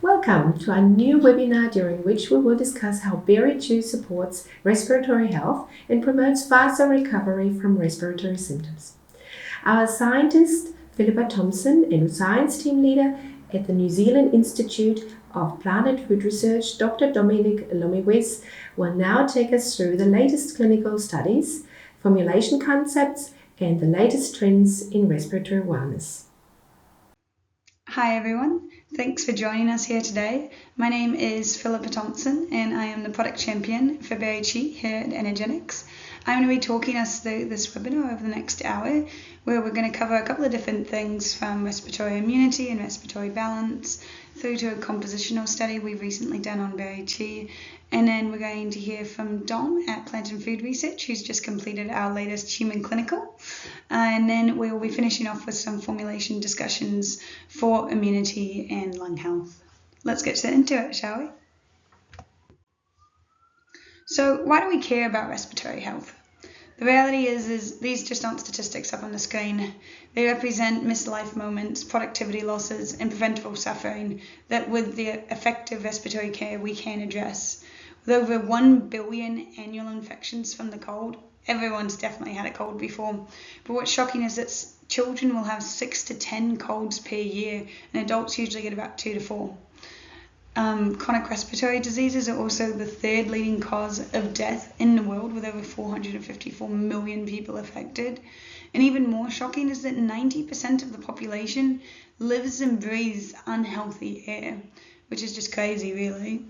Welcome to our new webinar during which we will discuss how BerriQi supports respiratory health and promotes faster recovery from respiratory symptoms. Our scientist, Philippa Thompson, and science team leader at the New Zealand Institute of Plant and Food Research, Dr. Dominic Lomiwis, will now take us through the latest clinical studies, formulation concepts, and the latest trends in respiratory wellness. Hi everyone, thanks for joining us here today. My name is Philippa Thompson and I am the product champion for BerriQi here at Energetics. I'm going to be talking us through this webinar over the next hour where we're going to cover a couple of different things from respiratory immunity and respiratory balance through to a compositional study we've recently done on BerriQi, and then we're going to hear from Dom at Plant and Food Research, who's just completed our latest human clinical, and then we will be finishing off with some formulation discussions for immunity and lung health. Let's get into it, shall we? So why do we care about respiratory health? The reality is these just aren't statistics up on the screen. They represent missed life moments, productivity losses, and preventable suffering that with the effective respiratory care we can address. With over 1 billion annual infections from the cold, everyone's definitely had a cold before, but what's shocking is that children will have 6 to 10 colds per year, and adults usually get about 2 to 4. Chronic respiratory diseases are also the third leading cause of death in the world, with over 454 million people affected. And even more shocking is that 90% of the population lives and breathes unhealthy air, which is just crazy, really.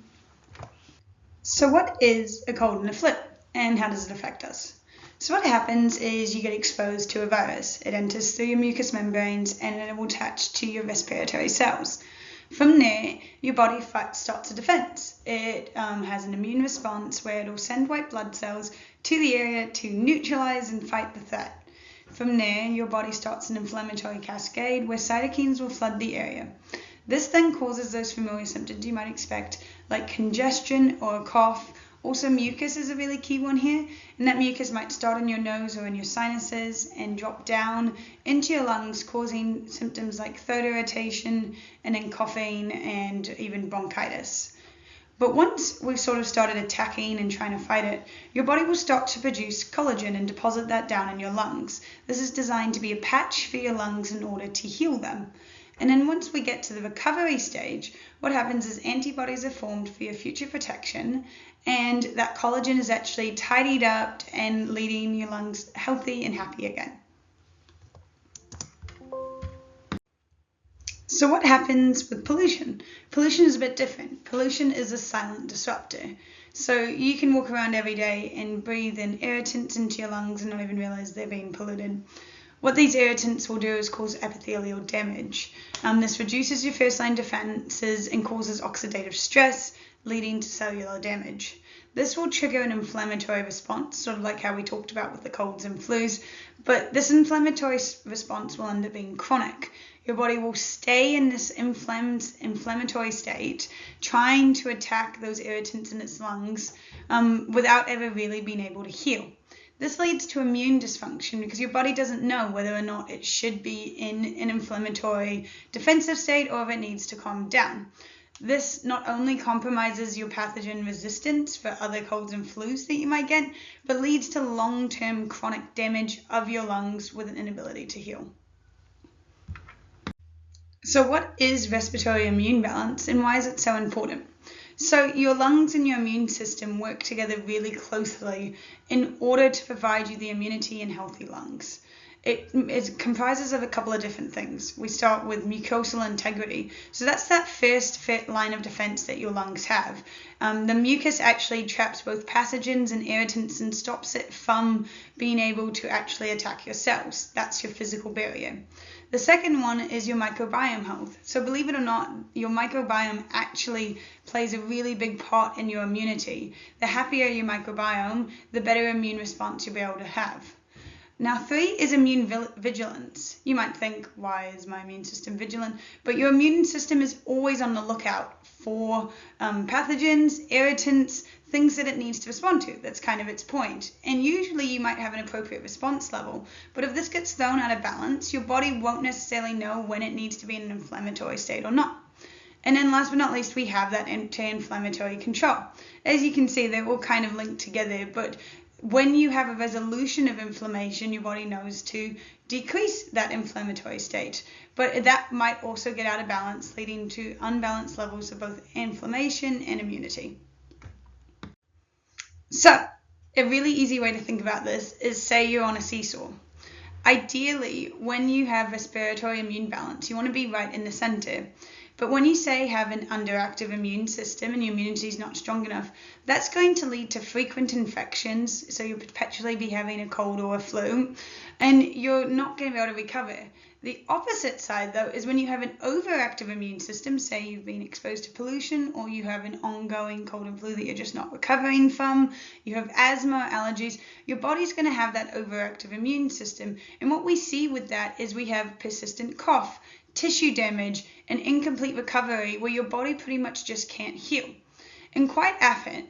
So what is a cold and a flu, and how does it affect us? So what happens is you get exposed to a virus. It enters through your mucous membranes and it will attach to your respiratory cells. From there, your body starts a defense. It has an immune response where it will send white blood cells to the area to neutralize and fight the threat. From there, your body starts an inflammatory cascade where cytokines will flood the area. This then causes those familiar symptoms you might expect, like congestion or a cough. Also, mucus is a really key one here, and that mucus might start in your nose or in your sinuses and drop down into your lungs, causing symptoms like throat irritation and then coughing and even bronchitis. But once we've sort of started attacking and trying to fight it, your body will start to produce collagen and deposit that down in your lungs. This is designed to be a patch for your lungs in order to heal them. And then once we get to the recovery stage, what happens is antibodies are formed for your future protection, and that collagen is actually tidied up and leaving your lungs healthy and happy again. So what happens with pollution? Pollution is a bit different. Pollution is a silent disruptor. So you can walk around every day and breathe in irritants into your lungs and not even realize they're being polluted. What these irritants will do is cause epithelial damage. This reduces your first-line defenses and causes oxidative stress, leading to cellular damage. This will trigger an inflammatory response, sort of like how we talked about with the colds and flus, but this inflammatory response will end up being chronic. Your body will stay in this inflammatory state, trying to attack those irritants in its lungs without ever really being able to heal. This leads to immune dysfunction because your body doesn't know whether or not it should be in an inflammatory defensive state or if it needs to calm down. This not only compromises your pathogen resistance for other colds and flus that you might get, but leads to long-term chronic damage of your lungs with an inability to heal. So what is respiratory immune balance and why is it so important? So your lungs and your immune system work together really closely in order to provide you the immunity and healthy lungs. It comprises of a couple of different things. We start with mucosal integrity. So that's that first line of defense that your lungs have. The mucus actually traps both pathogens and irritants and stops it from being able to actually attack your cells. That's your physical barrier. The second one is your microbiome health. So believe it or not, your microbiome actually plays a really big part in your immunity. The happier your microbiome, the better immune response you'll be able to have. Now 3 is immune vigilance. You might think, why is my immune system vigilant? But your immune system is always on the lookout for pathogens, irritants, things that it needs to respond to. That's kind of its point. And usually you might have an appropriate response level, but if this gets thrown out of balance, your body won't necessarily know when it needs to be in an inflammatory state or not. And then last but not least, we have that anti-inflammatory control. As you can see, they're all kind of linked together, but when you have a resolution of inflammation, your body knows to decrease that inflammatory state. But that might also get out of balance, leading to unbalanced levels of both inflammation and immunity. So, a really easy way to think about this is, say you're on a seesaw. Ideally, when you have respiratory immune balance, you want to be right in the center. But when you say have an underactive immune system and your immunity is not strong enough, that's going to lead to frequent infections. So you'll perpetually be having a cold or a flu, and you're not going to be able to recover. The opposite side, though, is when you have an overactive immune system, say you've been exposed to pollution, or you have an ongoing cold and flu that you're just not recovering from, you have asthma, allergies, your body's going to have that overactive immune system. And what we see with that is we have persistent cough, tissue damage, and incomplete recovery where your body pretty much just can't heal. And quite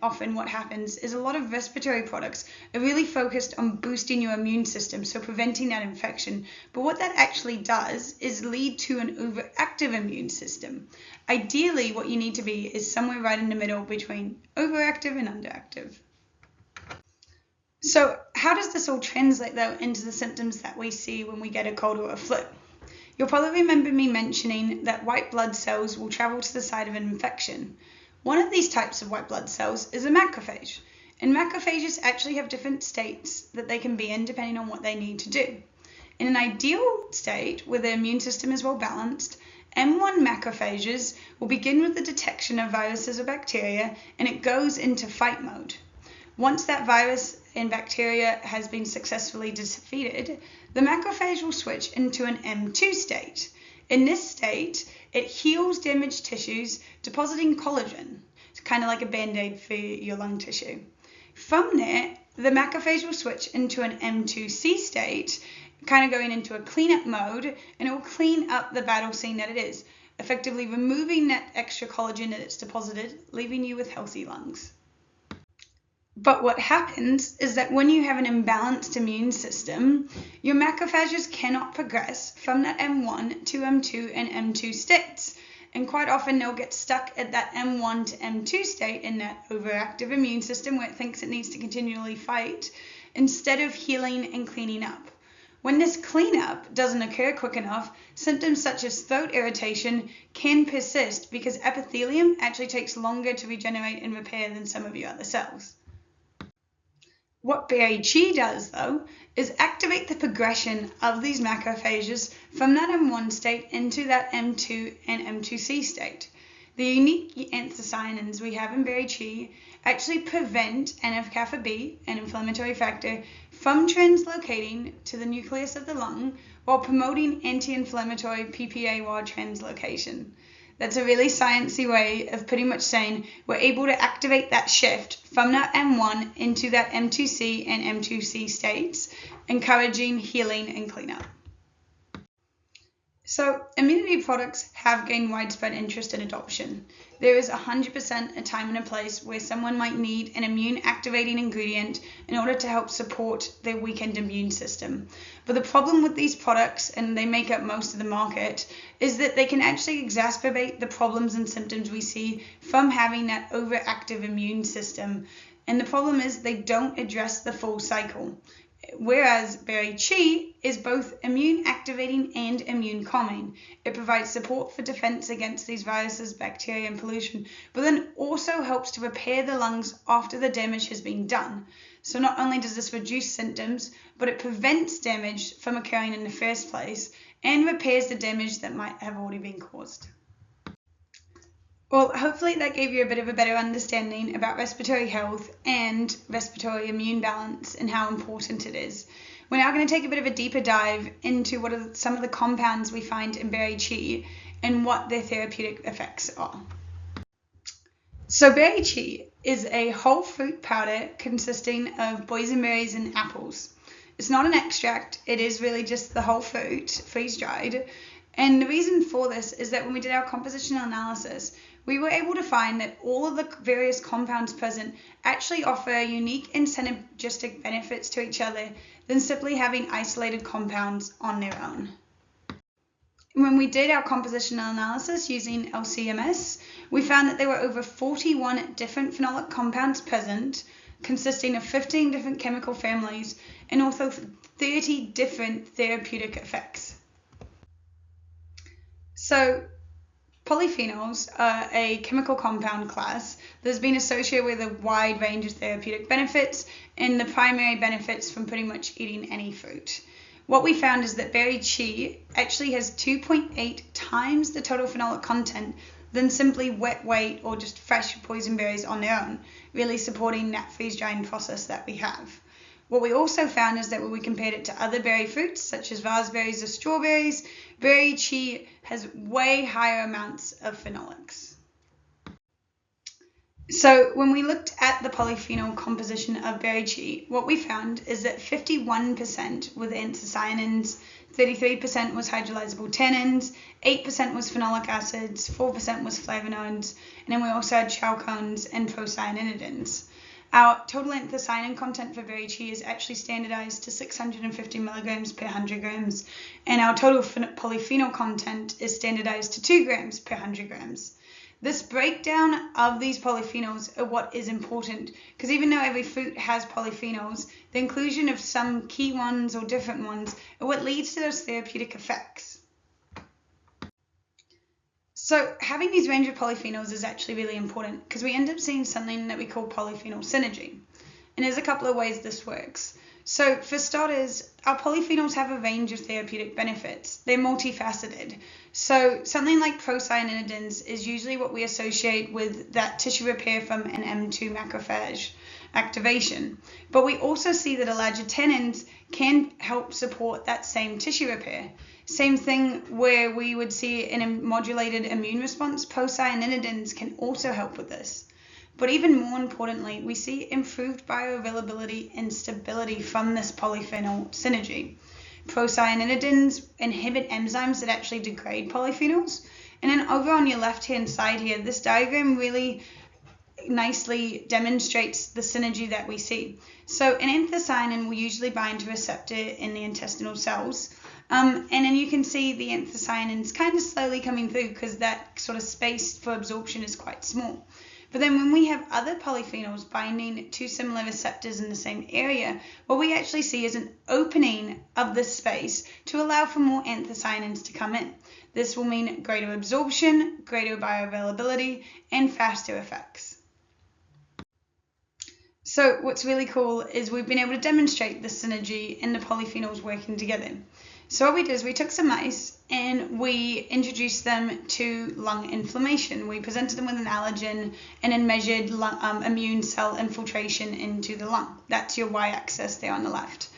often what happens is a lot of respiratory products are really focused on boosting your immune system, so preventing that infection. But what that actually does is lead to an overactive immune system. Ideally, what you need to be is somewhere right in the middle between overactive and underactive. So how does this all translate, though, into the symptoms that we see when we get a cold or a flu? You'll probably remember me mentioning that white blood cells will travel to the site of an infection. One of these types of white blood cells is a macrophage, and macrophages actually have different states that they can be in depending on what they need to do. In an ideal state, where the immune system is well balanced, M1 macrophages will begin with the detection of viruses or bacteria, and it goes into fight mode. Once that virus and bacteria has been successfully defeated, the macrophage will switch into an M2 state. In this state, it heals damaged tissues, depositing collagen. It's kind of like a band-aid for your lung tissue. From there, the macrophage will switch into an M2C state, kind of going into a cleanup mode, and it will clean up the battle scene that it is, effectively removing that extra collagen that it's deposited, leaving you with healthy lungs. But what happens is that when you have an imbalanced immune system, your macrophages cannot progress from that M1 to M2 and M2 states. And quite often they'll get stuck at that M1 to M2 state in that overactive immune system where it thinks it needs to continually fight, instead of healing and cleaning up. When this cleanup doesn't occur quick enough, symptoms such as throat irritation can persist because epithelium actually takes longer to regenerate and repair than some of your other cells. What BerriQi does, though, is activate the progression of these macrophages from that M1 state into that M2 and M2C state. The unique anthocyanins we have in BerriQi actually prevent NF-kappa B, an inflammatory factor, from translocating to the nucleus of the lung while promoting anti-inflammatory PPA-WAR translocation. That's a really sciencey way of pretty much saying we're able to activate that shift from that M1 into that M2C and M2C states, encouraging healing and cleanup. So immunity products have gained widespread interest and adoption. There is 100% a time and a place where someone might need an immune activating ingredient in order to help support their weakened immune system. But the problem with these products, and they make up most of the market, is that they can actually exacerbate the problems and symptoms we see from having that overactive immune system. And the problem is they don't address the full cycle. Whereas BerriQi is both immune activating and immune calming. It provides support for defense against these viruses, bacteria, and pollution, but then also helps to repair the lungs after the damage has been done. So not only does this reduce symptoms, but it prevents damage from occurring in the first place and repairs the damage that might have already been caused. Well, hopefully that gave you a bit of a better understanding about respiratory health and respiratory immune balance and how important it is. We're now going to take a bit of a deeper dive into what are some of the compounds we find in BerriQi and what their therapeutic effects are. So BerriQi is a whole fruit powder consisting of boysenberries and apples. It's not an extract, it is really just the whole fruit, freeze-dried. And the reason for this is that when we did our compositional analysis, we were able to find that all of the various compounds present actually offer unique and synergistic benefits to each other than simply having isolated compounds on their own. When we did our compositional analysis using LCMS, we found that there were over 41 different phenolic compounds present, consisting of 15 different chemical families and also 30 different therapeutic effects. So, polyphenols are a chemical compound class that has been associated with a wide range of therapeutic benefits, and the primary benefits from pretty much eating any fruit. What we found is that BerriQi actually has 2.8 times the total phenolic content than simply wet weight or just fresh boysenberries on their own, really supporting that freeze drying process that we have. What we also found is that when we compared it to other berry fruits, such as raspberries or strawberries, BerriQi has way higher amounts of phenolics. So when we looked at the polyphenol composition of BerriQi, what we found is that 51% were the anthocyanins, 33% was hydrolyzable tannins, 8% was phenolic acids, 4% was flavonoids, and then we also had chalcones and procyanidins. Our total anthocyanin content for BerriQi is actually standardized to 650 milligrams per 100 grams, and our total polyphenol content is standardized to 2 grams per 100 grams. This breakdown of these polyphenols are what is important, because even though every fruit has polyphenols, the inclusion of some key ones or different ones are what leads to those therapeutic effects. So having these range of polyphenols is actually really important because we end up seeing something that we call polyphenol synergy. And there's a couple of ways this works. So for starters, our polyphenols have a range of therapeutic benefits. They're multifaceted. So something like procyanidins is usually what we associate with that tissue repair from an M2 macrophage activation. But we also see that elagitannins can help support that same tissue repair. Same thing where we would see in a modulated immune response, procyanidins can also help with this. But even more importantly, we see improved bioavailability and stability from this polyphenol synergy. Procyanidins inhibit enzymes that actually degrade polyphenols. And then over on your left-hand side here, this diagram really nicely demonstrates the synergy that we see. So an anthocyanin will usually bind to a receptor in the intestinal cells. And then you can see the anthocyanins kind of slowly coming through because that sort of space for absorption is quite small. But then when we have other polyphenols binding to similar receptors in the same area, what we actually see is an opening of this space to allow for more anthocyanins to come in. This will mean greater absorption, greater bioavailability, and faster effects. So what's really cool is we've been able to demonstrate the synergy and the polyphenols working together. So what we did is we took some mice and we introduced them to lung inflammation. We presented them with an allergen and then measured immune cell infiltration into the lung. That's your y-axis there on the left.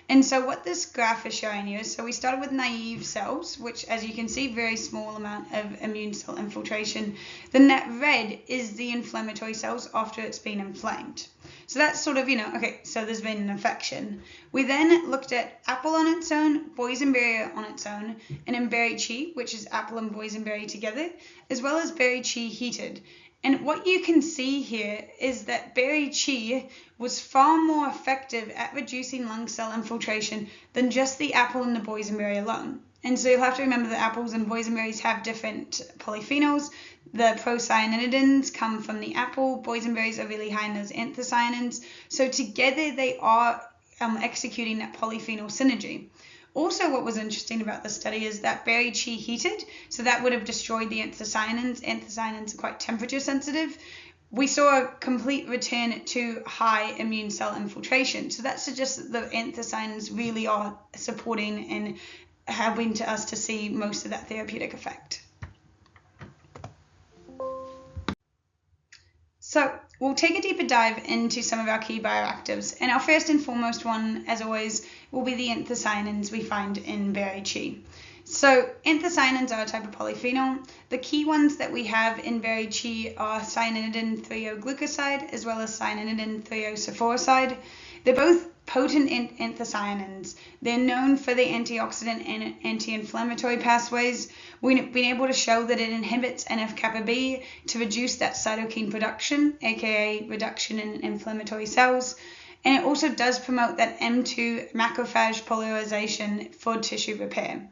And so what this graph is showing you is, so we started with naive cells, which as you can see, very small amount of immune cell infiltration. Then that red is the inflammatory cells after it's been inflamed. So that's sort of, okay, so there's been an infection. We then looked at apple on its own, boysenberry on its own, and then BerriQi, which is apple and boysenberry together, as well as BerriQi heated. And what you can see here is that BerriQi was far more effective at reducing lung cell infiltration than just the apple and the boysenberry alone. And so you'll have to remember that apples and boysenberries have different polyphenols. The procyanidins come from the apple. Boysenberries are really high in those anthocyanins. So together they are executing that polyphenol synergy. Also, what was interesting about the study is that BerriQi heated, so that would have destroyed the anthocyanins. Anthocyanins are quite temperature sensitive. We saw a complete return to high immune cell infiltration. So that suggests that the anthocyanins really are supporting and helping to us to see most of that therapeutic effect. So we'll take a deeper dive into some of our key bioactives, and our first and foremost one, as always, will be the anthocyanins we find in BerriQi. So anthocyanins are a type of polyphenol. The key ones that we have in BerriQi are cyanidin 3-O-glucoside as well as cyanidin 3-O-sulforoside. They're both potent anthocyanins. They're known for the antioxidant and anti-inflammatory pathways. We've been able to show that it inhibits NF-kappa B to reduce that cytokine production, aka reduction in inflammatory cells. And it also does promote that M2 macrophage polarization for tissue repair.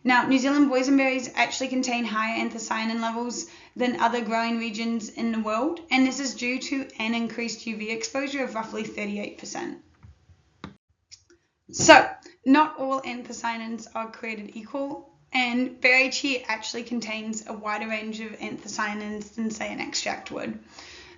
Now, New Zealand boysenberries actually contain higher anthocyanin levels than other growing regions in the world, and this is due to an increased UV exposure of roughly 38%. So, not all anthocyanins are created equal, and BerriQi actually contains a wider range of anthocyanins than, say, an extract would.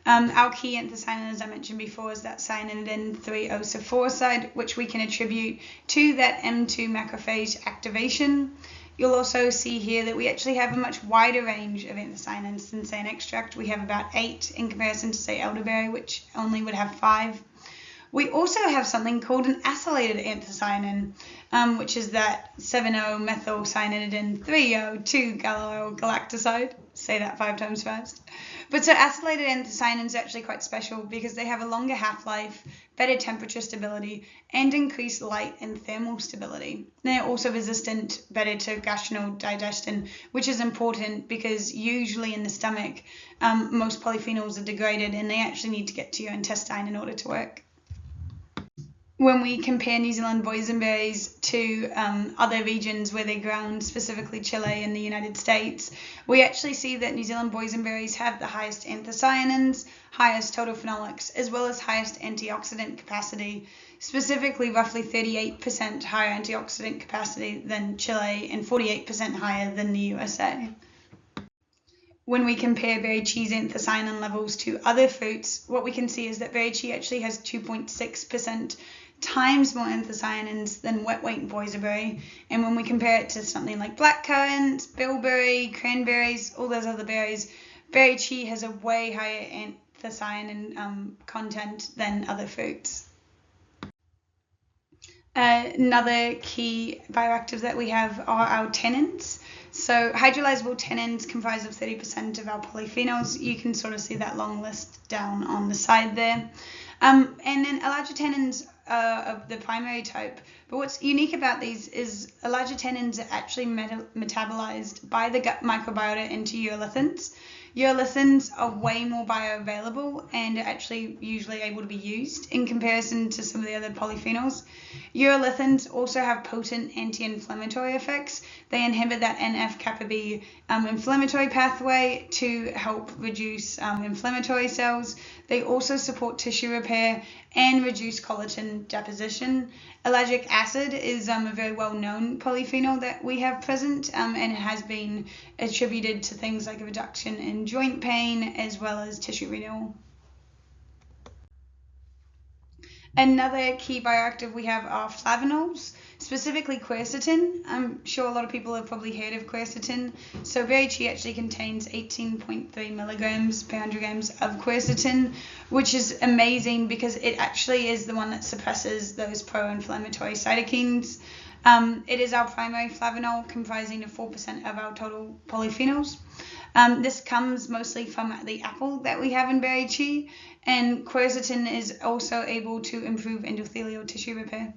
Our key anthocyanin, as I mentioned before, is that cyanidin 3-osaphoricide, which we can attribute to that M2 macrophage activation. You'll also see here that we actually have a much wider range of anthocyanins than, say, an extract. We have about 8 in comparison to, say, elderberry, which only would have 5. We also have something called an acylated anthocyanin, which is that 7-O-methylcyanidin 3-O-2-galactoside. Say that 5 times fast. But so acylated anthocyanins are actually quite special because they have a longer half-life, better temperature stability, and increased light and thermal stability. They're also resistant better to gastrointestinal digestion, which is important because usually in the stomach, most polyphenols are degraded and they actually need to get to your intestine in order to work. When we compare New Zealand boysenberries to other regions where they're grown, specifically Chile and the United States, we actually see that New Zealand boysenberries have the highest anthocyanins, highest total phenolics, as well as highest antioxidant capacity, specifically roughly 38% higher antioxidant capacity than Chile and 48% higher than the USA. When we compare BerriQi's anthocyanin levels to other fruits, what we can see is that BerriQi actually has 2.6% times more anthocyanins than wet weight boysenberry, and when we compare it to something like blackcurrants, bilberry, cranberries, all those other berries, BerriQi has a way higher anthocyanin content than other fruits. Another key bioactive that we have are our tannins. So hydrolyzable tannins comprise of 30% of our polyphenols. You can sort of see that long list down on the side there. And then elagitannins are of the primary type. But what's unique about these is elagitannins are actually metabolized by the gut microbiota into urolithins. Urolithins are way more bioavailable and are actually usually able to be used in comparison to some of the other polyphenols. Urolithins also have potent anti-inflammatory effects. They inhibit that NF-kappa B inflammatory pathway to help reduce inflammatory cells. They also support tissue repair and reduce collagen deposition. Ellagic acid is a very well-known polyphenol that we have present, and it has been attributed to things like a reduction in joint pain as well as tissue renewal. Another key bioactive we have are flavonols, specifically quercetin. I'm sure a lot of people have probably heard of quercetin. So BerriQi actually contains 18.3 milligrams per 100 grams of quercetin, which is amazing because it actually is the one that suppresses those pro-inflammatory cytokines. It is our primary flavanol, comprising of 4% of our total polyphenols. This comes mostly from the apple that we have in BerriQi, and quercetin is also able to improve endothelial tissue repair.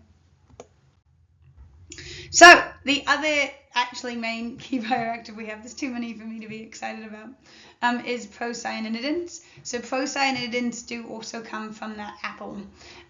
So the other actually main key bioactive we have, there's too many for me to be excited about, is procyanidins. So procyanidins do also come from that apple.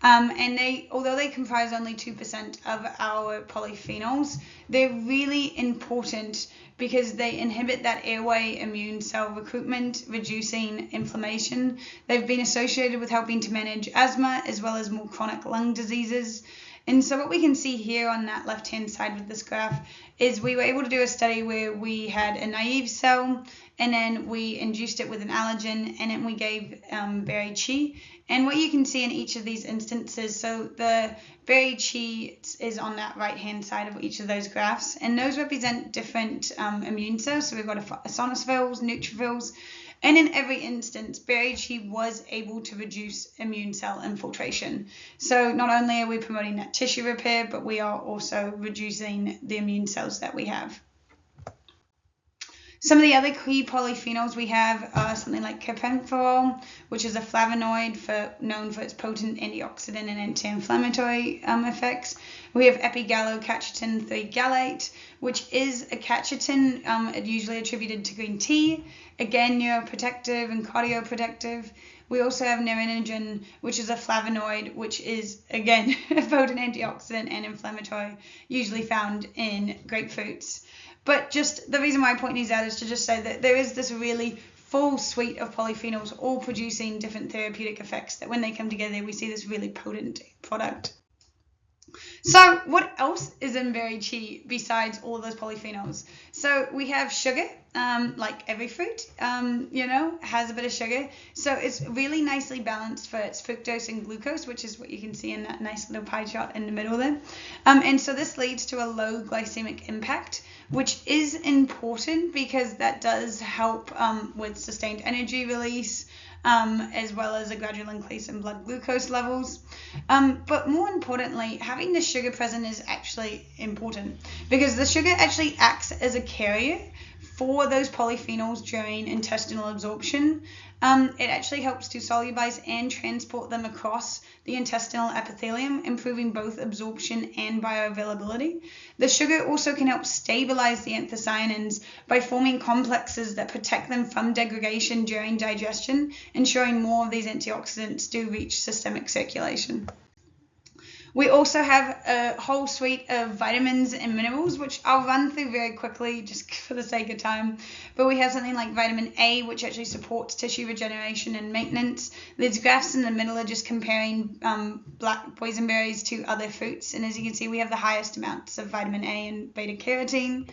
And although they comprise only 2% of our polyphenols, they're really important because they inhibit that airway immune cell recruitment, reducing inflammation. They've been associated with helping to manage asthma as well as more chronic lung diseases. And so what we can see here on that left-hand side with this graph is we were able to do a study where we had a naive cell and then we induced it with an allergen and then we gave BerriQi. And what you can see in each of these instances, so the BerriQi is on that right-hand side of each of those graphs, and those represent different immune cells. So we've got eosinophils, neutrophils, and in every instance, BerriQi was able to reduce immune cell infiltration. So not only are we promoting that tissue repair, but we are also reducing the immune cells that we have. Some of the other key polyphenols we have are something like carpenterol, which is a flavonoid known for its potent antioxidant and anti-inflammatory effects. We have epigallocatechin 3-gallate, which is a catechin usually attributed to green tea, again, neuroprotective and cardioprotective. We also have nerinogen, which is a flavonoid, which is, again, a potent antioxidant and inflammatory, usually found in grapefruits. But just the reason why I point these out is to just say that there is this really full suite of polyphenols all producing different therapeutic effects that when they come together, we see this really potent product. So what else is in BerriQi besides all those polyphenols? So we have sugar, like every fruit, has a bit of sugar. So it's really nicely balanced for its fructose and glucose, which is what you can see in that nice little pie chart in the middle there. And so this leads to a low glycemic impact, which is important because that does help with sustained energy release, as well as a gradual increase in blood glucose levels. But more importantly, having the sugar present is actually important because the sugar actually acts as a carrier for those polyphenols during intestinal absorption. It actually helps to solubilize and transport them across the intestinal epithelium, improving both absorption and bioavailability. The sugar also can help stabilize the anthocyanins by forming complexes that protect them from degradation during digestion, ensuring more of these antioxidants do reach systemic circulation. We also have a whole suite of vitamins and minerals, which I'll run through very quickly just for the sake of time. But we have something like vitamin A, which actually supports tissue regeneration and maintenance. These graphs in the middle are just comparing black boysenberries to other fruits. And as you can see, we have the highest amounts of vitamin A and beta carotene.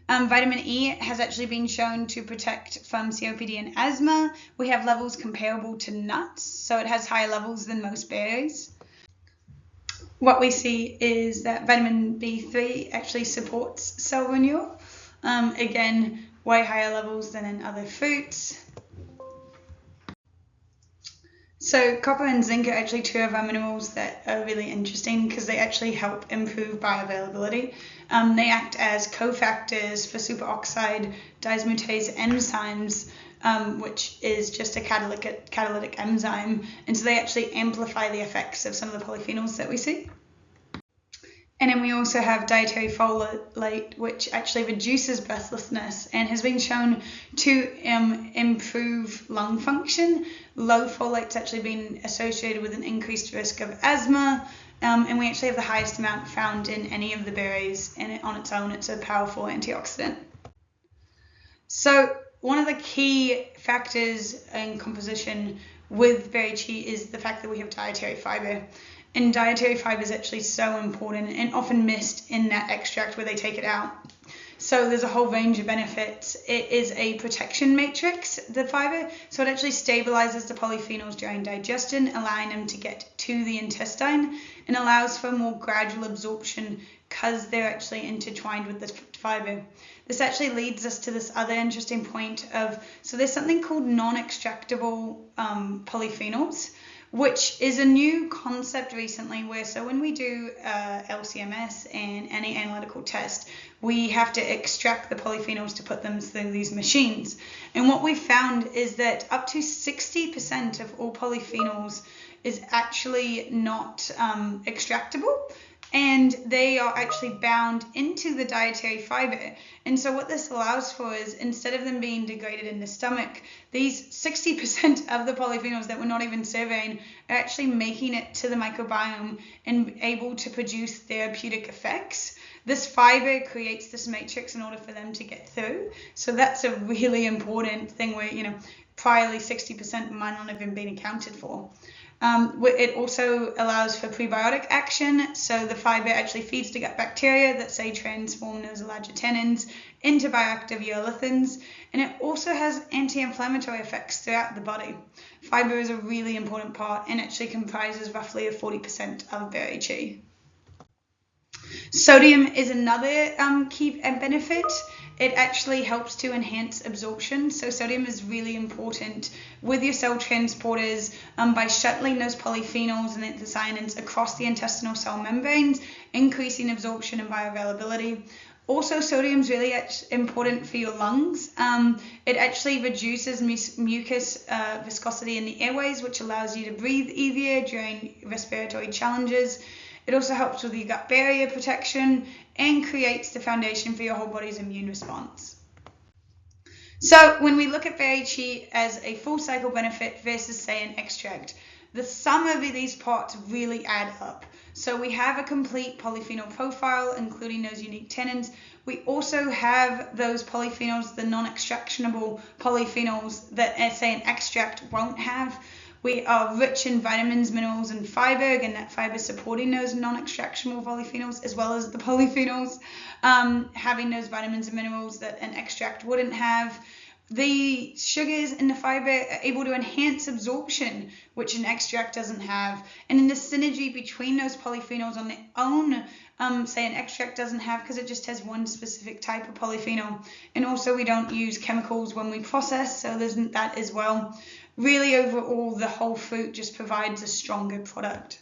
Vitamin E has actually been shown to protect from COPD and asthma. We have levels comparable to nuts, so it has higher levels than most berries. What we see is that vitamin B3 actually supports cell renewal. Again, way higher levels than in other fruits. So copper and zinc are actually two of our minerals that are really interesting because they actually help improve bioavailability. They act as cofactors for superoxide dismutase enzymes, which is just a catalytic enzyme, and so they actually amplify the effects of some of the polyphenols that we see. And then we also have dietary folate, which actually reduces breathlessness and has been shown to improve lung function. Low folate's actually been associated with an increased risk of asthma, and we actually have the highest amount found in any of the berries, and on its own it's a powerful antioxidant. So one of the key factors in composition with BerriQi is the fact that we have dietary fiber. And dietary fiber is actually so important and often missed in that extract where they take it out. So there's a whole range of benefits. It is a protection matrix, the fiber, so it actually stabilizes the polyphenols during digestion, allowing them to get to the intestine, and allows for more gradual absorption because they're actually intertwined with the fiber. This actually leads us to this other interesting point of, so there's something called non-extractable polyphenols, which is a new concept recently where, so when we do LCMS and any analytical test, we have to extract the polyphenols to put them through these machines. And what we found is that up to 60% of all polyphenols is actually not extractable, and they are actually bound into the dietary fiber. And so what this allows for is, instead of them being degraded in the stomach, these 60% of the polyphenols that we're not even surveying are actually making it to the microbiome and able to produce therapeutic effects. This fiber creates this matrix in order for them to get through. So that's a really important thing where, priorly 60% might not have even been accounted for. It also allows for prebiotic action, so the fiber actually feeds the gut bacteria that say transform those elagotanins into bioactive urolithins, and it also has anti-inflammatory effects throughout the body. Fiber is a really important part and actually comprises roughly 40% of BerriQi. Sodium is another key benefit. It actually helps to enhance absorption. So sodium is really important with your cell transporters by shuttling those polyphenols and anthocyanins across the intestinal cell membranes, increasing absorption and bioavailability. Also, sodium is really important for your lungs. It actually reduces mucus viscosity in the airways, which allows you to breathe easier during respiratory challenges. It also helps with your gut barrier protection and creates the foundation for your whole body's immune response. So when we look at BerriQi as a full cycle benefit versus, say, an extract, the sum of these parts really add up. So we have a complete polyphenol profile, including those unique tannins. We also have those polyphenols, the non-extractionable polyphenols that, say, an extract won't have. We are rich in vitamins, minerals, and fiber. Again, that fiber supporting those non-extractionable polyphenols, as well as the polyphenols having those vitamins and minerals that an extract wouldn't have. The sugars and the fiber are able to enhance absorption, which an extract doesn't have. And in the synergy between those polyphenols on their own, say an extract doesn't have, because it just has one specific type of polyphenol. And also we don't use chemicals when we process, so there's that as well. Really, overall, the whole fruit just provides a stronger product.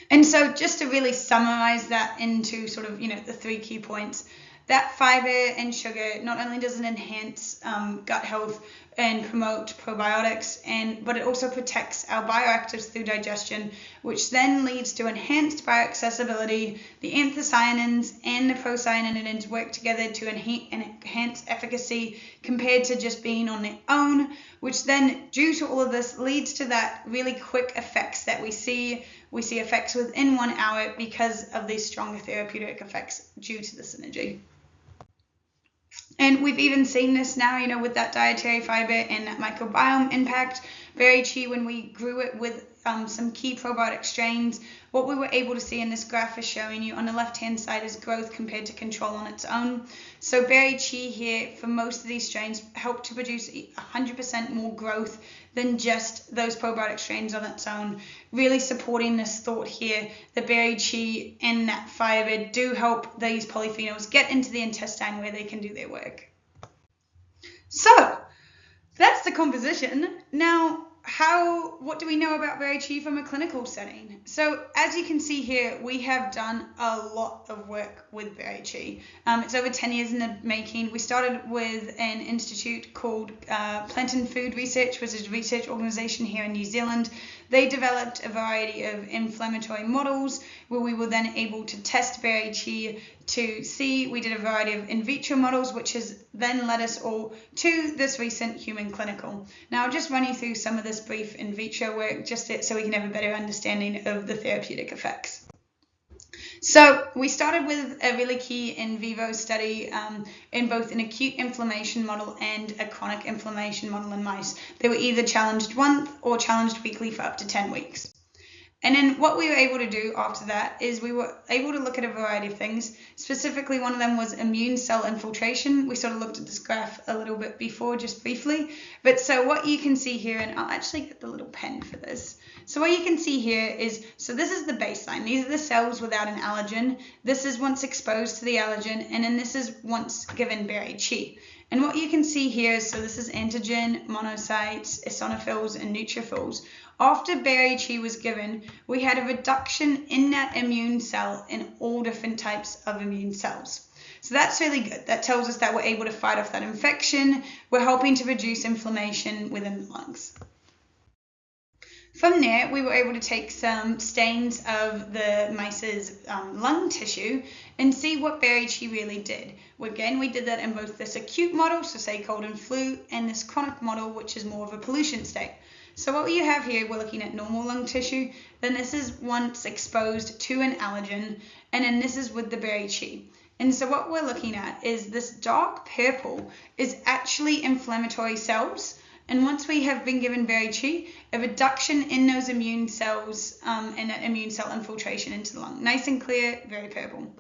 And so just to really summarize that into sort of, the 3 key points, that fiber and sugar not only does it enhance gut health and promote probiotics, but it also protects our bioactives through digestion, which then leads to enhanced bioaccessibility. The anthocyanins and the procyanidins work together to enhance efficacy compared to just being on their own, which then, due to all of this, leads to that really quick effects that we see. We see effects within 1 hour because of these stronger therapeutic effects due to the synergy. And we've even seen this now, with that dietary fiber and that microbiome impact. BerriQi, when we grew it with some key probiotic strains, what we were able to see in this graph is showing you on the left-hand side is growth compared to control on its own. So BerriQi here, for most of these strains, helped to produce 100% more growth than just those probiotic strains on its own, really supporting this thought here that BerriQi and that fiber do help these polyphenols get into the intestine where they can do their work. So that's the composition. Now, what do we know about BerriQi from a clinical setting? So as you can see here, we have done a lot of work with BerriQi. It's over 10 years in the making. We started with an institute called Plant and Food Research, which is a research organization here in New Zealand. They developed a variety of inflammatory models where we were then able to test BerriQi to see. We did a variety of in vitro models, which has then led us all to this recent human clinical. Now, I'll just run you through some of this brief in vitro work just so we can have a better understanding of the therapeutic effects. So we started with a really key in vivo study in both an acute inflammation model and a chronic inflammation model in mice. They were either challenged once or challenged weekly for up to 10 weeks. And then what we were able to do after that is we were able to look at a variety of things. Specifically, one of them was immune cell infiltration. We sort of looked at this graph a little bit before, just briefly. But so what you can see here, and I'll actually get the little pen for this. So what you can see here is, so this is the baseline. These are the cells without an allergen. This is once exposed to the allergen, and then this is once given BerriQi. And what you can see here is, so this is antigen, monocytes, eosinophils, and neutrophils. After BerriQi was given, we had a reduction in that immune cell in all different types of immune cells. So that's really good. That tells us that we're able to fight off that infection. We're helping to reduce inflammation within the lungs. From there, we were able to take some stains of the mice's lung tissue and see what BerriQi really did. Again, we did that in both this acute model, so say cold and flu, and this chronic model, which is more of a pollution state. So what you have here, we're looking at normal lung tissue, then this is once exposed to an allergen, and then this is with the BerriQi. And so what we're looking at is this dark purple is actually inflammatory cells. And once we have been given BerriQi, a reduction in those immune cells and that immune cell infiltration into the lung. Nice and clear, very purple.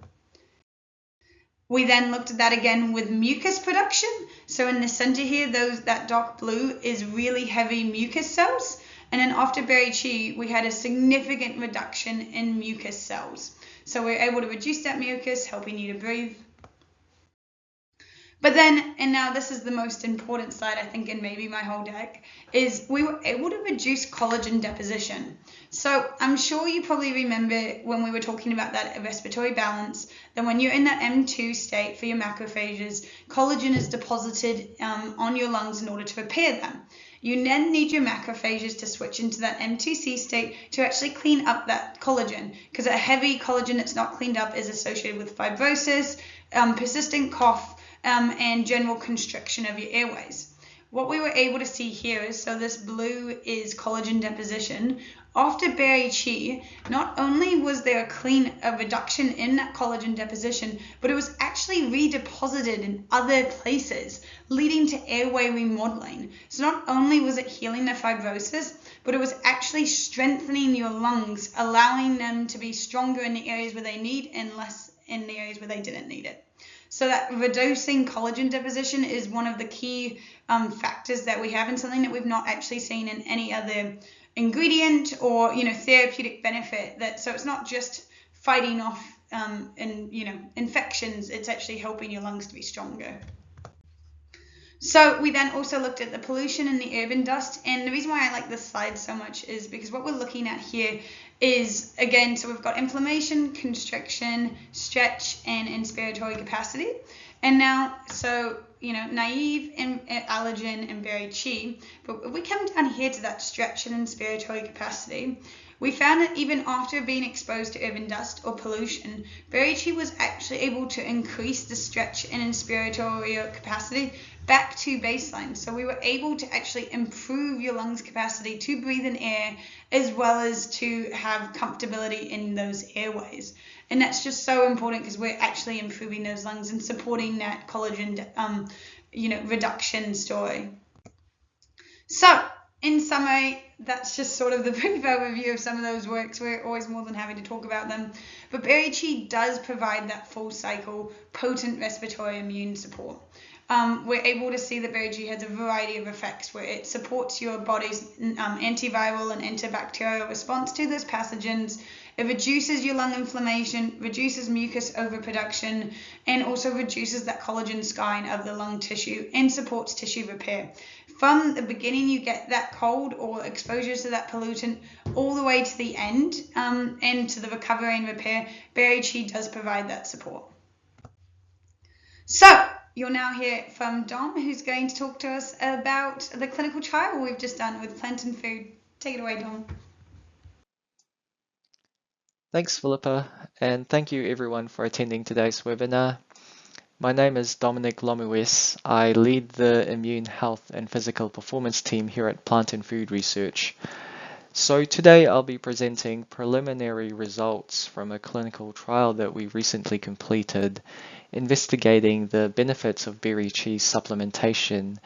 We then looked at that again with mucus production. So in the center here, that dark blue is really heavy mucus cells. And then after BerriQi, we had a significant reduction in mucus cells. So we're able to reduce that mucus, helping you to breathe. But then, and now this is the most important slide, I think, in maybe my whole deck, is we were able to reduce collagen deposition. So I'm sure you probably remember when we were talking about that respiratory balance, that when you're in that M2 state for your macrophages, collagen is deposited on your lungs in order to repair them. You then need your macrophages to switch into that M2C state to actually clean up that collagen, because a heavy collagen that's not cleaned up is associated with fibrosis, persistent cough, and general constriction of your airways. What we were able to see here is, so this blue is collagen deposition. After BerriQi, not only was there a reduction in that collagen deposition, but it was actually redeposited in other places, leading to airway remodeling. So not only was it healing the fibrosis, but it was actually strengthening your lungs, allowing them to be stronger in the areas where they need and less in the areas where they didn't need it. So that reducing collagen deposition is one of the key factors that we have, and something that we've not actually seen in any other ingredient or therapeutic benefit. So it's not just fighting off infections, it's actually helping your lungs to be stronger. So we then also looked at the pollution and the urban dust, and the reason why I like this slide so much is because what we're looking at here is, again, so we've got inflammation, constriction, stretch, and inspiratory capacity. And now, so, naive, and allergen, and BerriQi, but if we come down here to that stretch and inspiratory capacity, we found that even after being exposed to urban dust or pollution, BerriQi was actually able to increase the stretch and inspiratory capacity back to baseline. So we were able to actually improve your lungs capacity to breathe in air, as well as to have comfortability in those airways. And that's just so important because we're actually improving those lungs and supporting that collagen reduction story. So in summary, that's just sort of the brief overview of some of those works. We're always more than happy to talk about them. But BerriQi does provide that full cycle, potent respiratory immune support. We're able to see that BerriQi has a variety of effects where it supports your body's antiviral and antibacterial response to those pathogens. It reduces your lung inflammation, reduces mucus overproduction, and also reduces that collagen scarring of the lung tissue and supports tissue repair. From the beginning, you get that cold or exposure to that pollutant all the way to the end, and to the recovery and repair. BerriQi does provide that support. So you'll now hear from Dom, who's going to talk to us about the clinical trial we've just done with plant and food. Take it away, Dom. Thanks, Philippa, and thank you everyone for attending today's webinar. My name is Dominic Lomues. I lead the Immune Health and Physical Performance team here at Plant and Food Research. So today I'll be presenting preliminary results from a clinical trial that we recently completed, investigating the benefits of BerriQi supplementation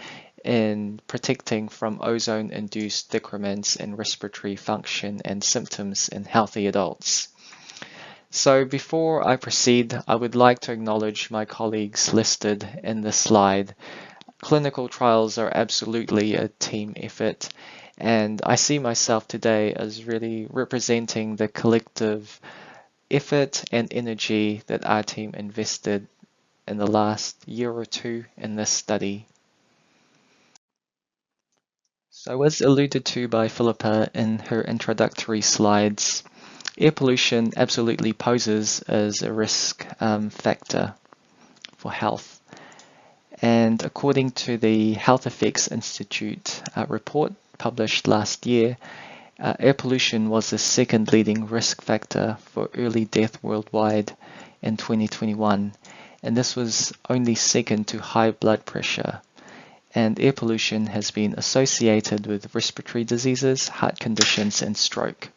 in protecting from ozone-induced decrements in respiratory function and symptoms in healthy adults. So before I proceed, I would like to acknowledge my colleagues listed in this slide. Clinical trials are absolutely a team effort, and I see myself today as really representing the collective effort and energy that our team invested in the last year or two in this study. So as alluded to by Philippa in her introductory slides, air pollution absolutely poses as a risk factor for health. And according to the Health Effects Institute report published last year, air pollution was the second leading risk factor for early death worldwide in 2021. And this was only second to high blood pressure. And air pollution has been associated with respiratory diseases, heart conditions, and stroke.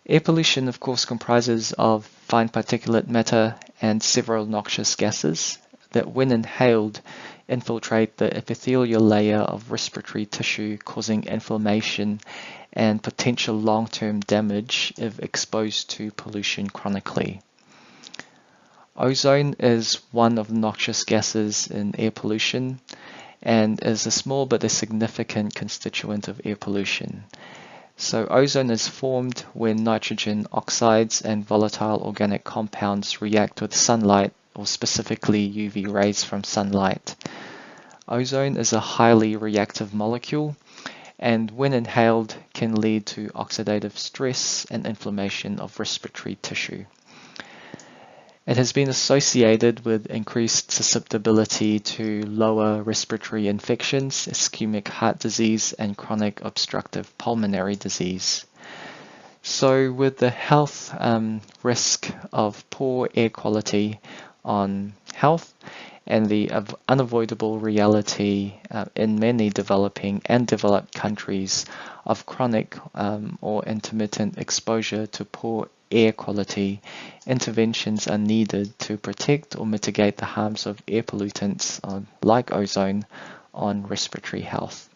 Air pollution, of course, comprises of fine particulate matter and several noxious gases that, when inhaled, infiltrate the epithelial layer of respiratory tissue, causing inflammation and potential long-term damage if exposed to pollution chronically. Ozone is one of the noxious gases in air pollution and is a small but a significant constituent of air pollution. So ozone is formed when nitrogen oxides and volatile organic compounds react with sunlight, or specifically UV rays from sunlight. Ozone is a highly reactive molecule, and when inhaled can lead to oxidative stress and inflammation of respiratory tissue. It has been associated with increased susceptibility to lower respiratory infections, ischemic heart disease, and chronic obstructive pulmonary disease. So with the health risk of poor air quality on health and the unavoidable reality in many developing and developed countries of chronic or intermittent exposure to poor air quality. Interventions are needed to protect or mitigate the harms of air pollutants like ozone on respiratory health.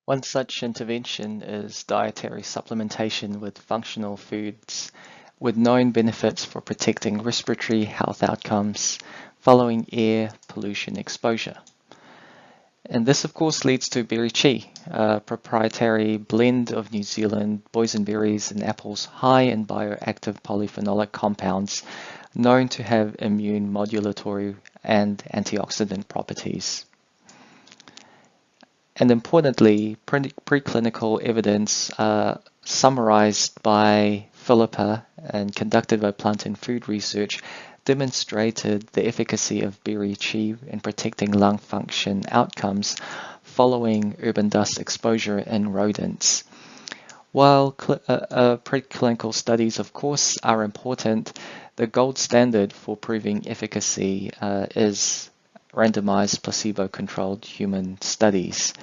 One such intervention is dietary supplementation with functional foods with known benefits for protecting respiratory health outcomes following air pollution exposure. And this, of course, leads to BerriQi, a proprietary blend of New Zealand boysenberries and apples high in bioactive polyphenolic compounds known to have immune modulatory and antioxidant properties. And importantly, preclinical evidence summarized by Philippa and conducted by Plant and Food Research demonstrated the efficacy of BerriQi in protecting lung function outcomes following urban dust exposure in rodents. While preclinical studies, of course, are important, the gold standard for proving efficacy is randomized placebo-controlled human studies.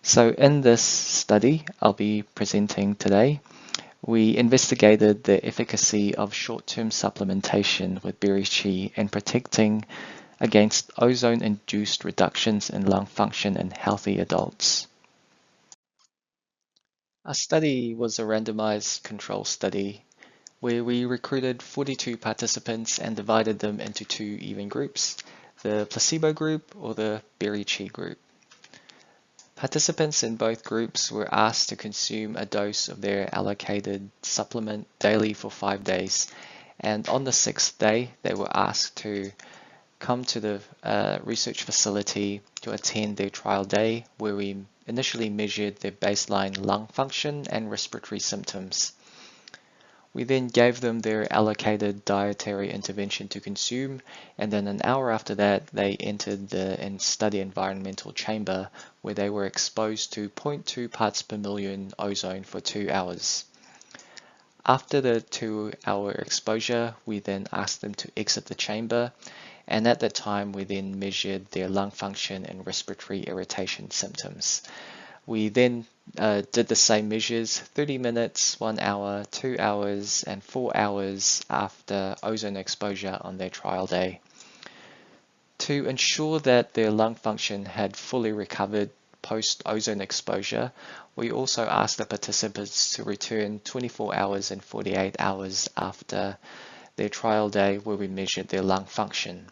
So in this study I'll be presenting today, we investigated the efficacy of short-term supplementation with BerriQi in protecting against ozone-induced reductions in lung function in healthy adults. Our study was a randomized control study where we recruited 42 participants and divided them into two even groups, the placebo group or the BerriQi group. Participants in both groups were asked to consume a dose of their allocated supplement daily for 5 days, and on the 6th day they were asked to come to the research facility to attend their trial day, where we initially measured their baseline lung function and respiratory symptoms. We then gave them their allocated dietary intervention to consume, and then an hour after that they entered the study environmental chamber where they were exposed to 0.2 parts per million ozone for 2 hours. After the 2-hour exposure, we then asked them to exit the chamber, and at that time we then measured their lung function and respiratory irritation symptoms. We then did the same measures 30 minutes, 1 hour, 2 hours, and 4 hours after ozone exposure on their trial day. To ensure that their lung function had fully recovered post-ozone exposure, we also asked the participants to return 24 hours and 48 hours after their trial day, where we measured their lung function.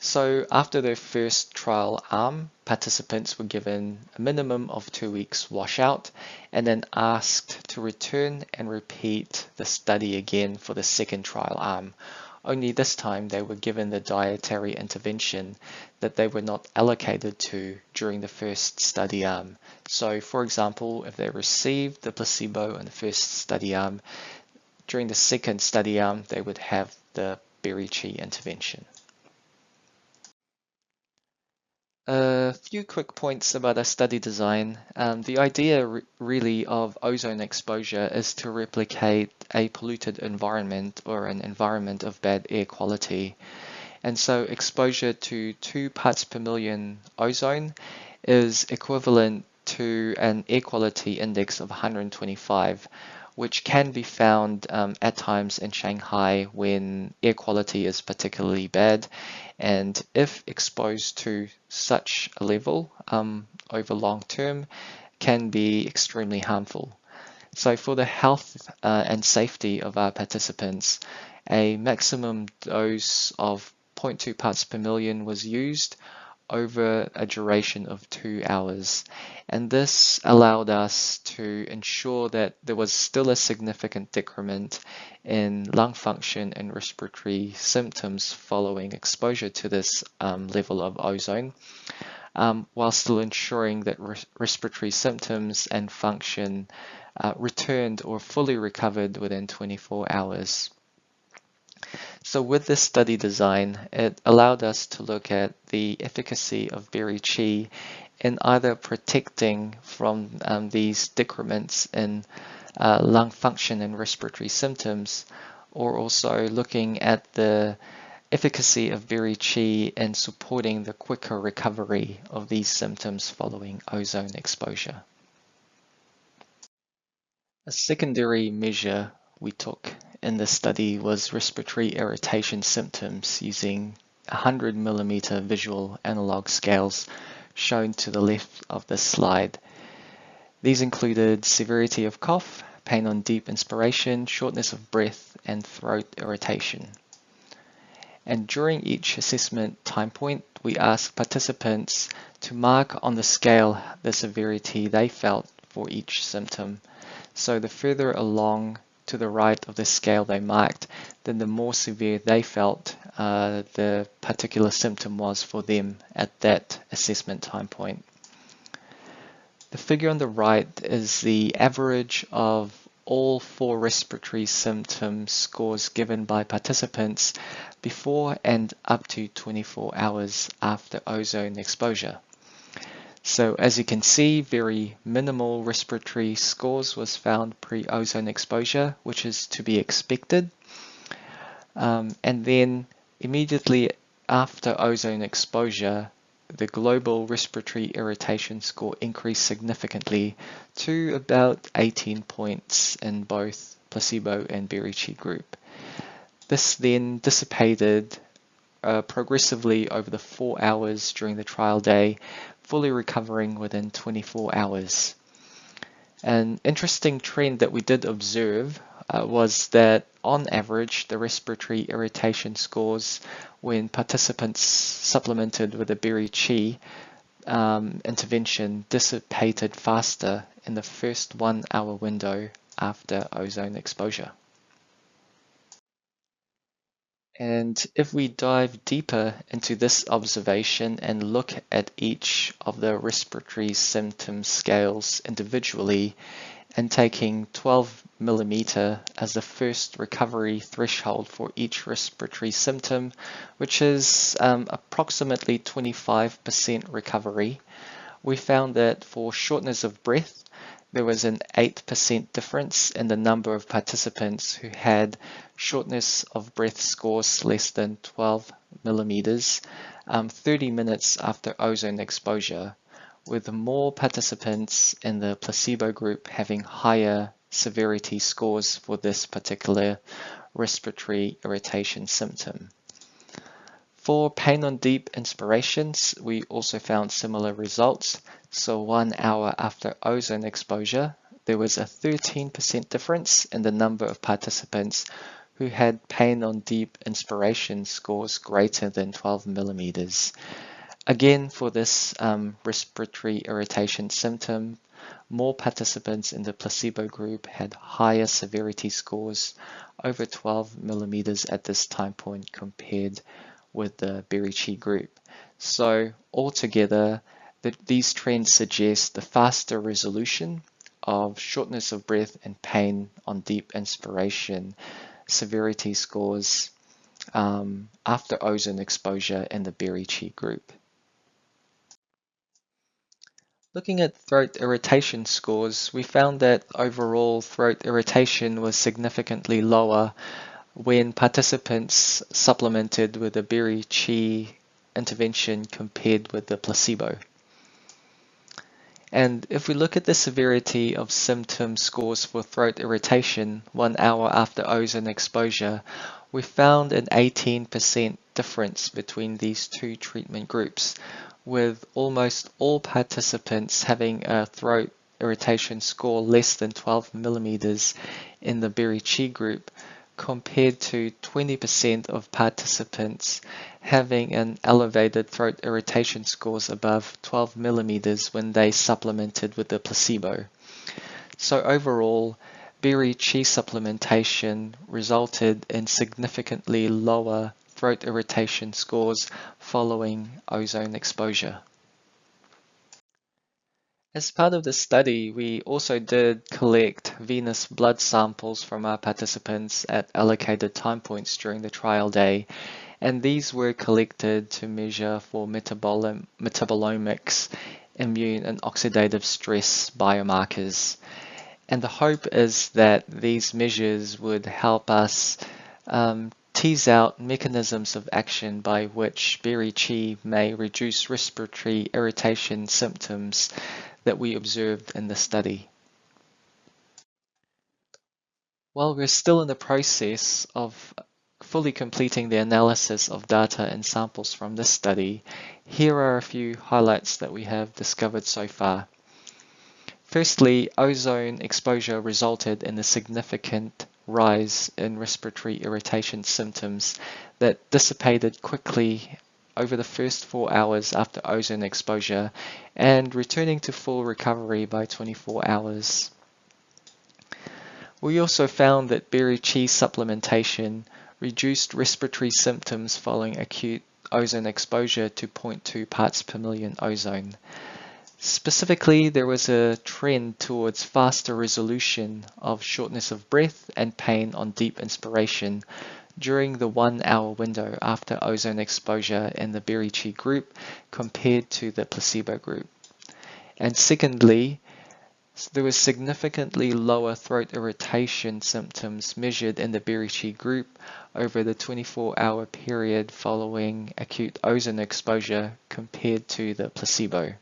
So after their first trial arm, participants were given a minimum of 2 weeks washout and then asked to return and repeat the study again for the second trial arm. Only this time they were given the dietary intervention that they were not allocated to during the first study arm. So for example, if they received the placebo in the first study arm, during the second study arm they would have the BerriQi intervention. A few quick points about our study design. The idea really of ozone exposure is to replicate a polluted environment or an environment of bad air quality. And so exposure to 2 parts per million ozone is equivalent to an air quality index of 125, which can be found at times in Shanghai when air quality is particularly bad. And if exposed to such a level over long term, can be extremely harmful. So for the health and safety of our participants, a maximum dose of 0.2 parts per million was used over a duration of 2 hours. And this allowed us to ensure that there was still a significant decrement in lung function and respiratory symptoms following exposure to this level of ozone, while still ensuring that respiratory symptoms and function returned or fully recovered within 24 hours. So with this study design, it allowed us to look at the efficacy of BerriQi in either protecting from these decrements in lung function and respiratory symptoms, or also looking at the efficacy of BerriQi in supporting the quicker recovery of these symptoms following ozone exposure. A secondary measure we took in the study was respiratory irritation symptoms using 100 millimeter visual analog scales shown to the left of this slide. These included severity of cough, pain on deep inspiration, shortness of breath, and throat irritation. And during each assessment time point, we asked participants to mark on the scale the severity they felt for each symptom. So the further along to the right of the scale they marked, then the more severe they felt the particular symptom was for them at that assessment time point. The figure on the right is the average of all 4 respiratory symptom scores given by participants before and up to 24 hours after ozone exposure. So as you can see, very minimal respiratory scores was found pre-ozone exposure, which is to be expected. And then immediately after ozone exposure, the global respiratory irritation score increased significantly to about 18 points in both placebo and BerriQi group. This then dissipated progressively over the 4 hours during the trial day, fully recovering within 24 hours. An interesting trend that we did observe was that on average, the respiratory irritation scores when participants supplemented with a BerriQi intervention dissipated faster in the first 1 hour window after ozone exposure. And if we dive deeper into this observation and look at each of the respiratory symptom scales individually, and taking 12 millimeter as the first recovery threshold for each respiratory symptom, which is approximately 25% recovery, we found that for shortness of breath, there was an 8% difference in the number of participants who had shortness of breath scores less than 12 millimeters 30 minutes after ozone exposure, with more participants in the placebo group having higher severity scores for this particular respiratory irritation symptom. For pain on deep inspirations, we also found similar results. So 1 hour after ozone exposure, there was a 13% difference in the number of participants who had pain on deep inspiration scores greater than 12 millimeters. Again, for this respiratory irritation symptom, more participants in the placebo group had higher severity scores over 12 millimeters at this time point compared with the BerriQi group. So altogether, these trends suggest the faster resolution of shortness of breath and pain on deep inspiration severity scores after ozone exposure in the BerriQi group. Looking at throat irritation scores, we found that overall throat irritation was significantly lower when participants supplemented with a BerriQi intervention compared with the placebo. And if we look at the severity of symptom scores for throat irritation 1 hour after ozone exposure, we found an 18% difference between these two treatment groups, with almost all participants having a throat irritation score less than 12 millimeters in the BerriQi group, compared to 20% of participants having an elevated throat irritation scores above 12 millimeters when they supplemented with the placebo. So overall, BerriQi supplementation resulted in significantly lower throat irritation scores following ozone exposure. As part of the study, we also did collect venous blood samples from our participants at allocated time points during the trial day, and these were collected to measure for metabolomics, immune and oxidative stress biomarkers. And the hope is that these measures would help us tease out mechanisms of action by which BerriQi may reduce respiratory irritation symptoms that we observed in the study. While we're still in the process of fully completing the analysis of data and samples from this study, here are a few highlights that we have discovered so far. Firstly, ozone exposure resulted in a significant rise in respiratory irritation symptoms that dissipated quickly over the first 4 hours after ozone exposure and returning to full recovery by 24 hours. We also found that BerriQi supplementation reduced respiratory symptoms following acute ozone exposure to 0.2 parts per million ozone. Specifically, there was a trend towards faster resolution of shortness of breath and pain on deep inspiration during the 1 hour window after ozone exposure in the BerriQi group compared to the placebo group. And secondly, there was significantly lower throat irritation symptoms measured in the BerriQi group over the 24-hour period following acute ozone exposure compared to the placebo.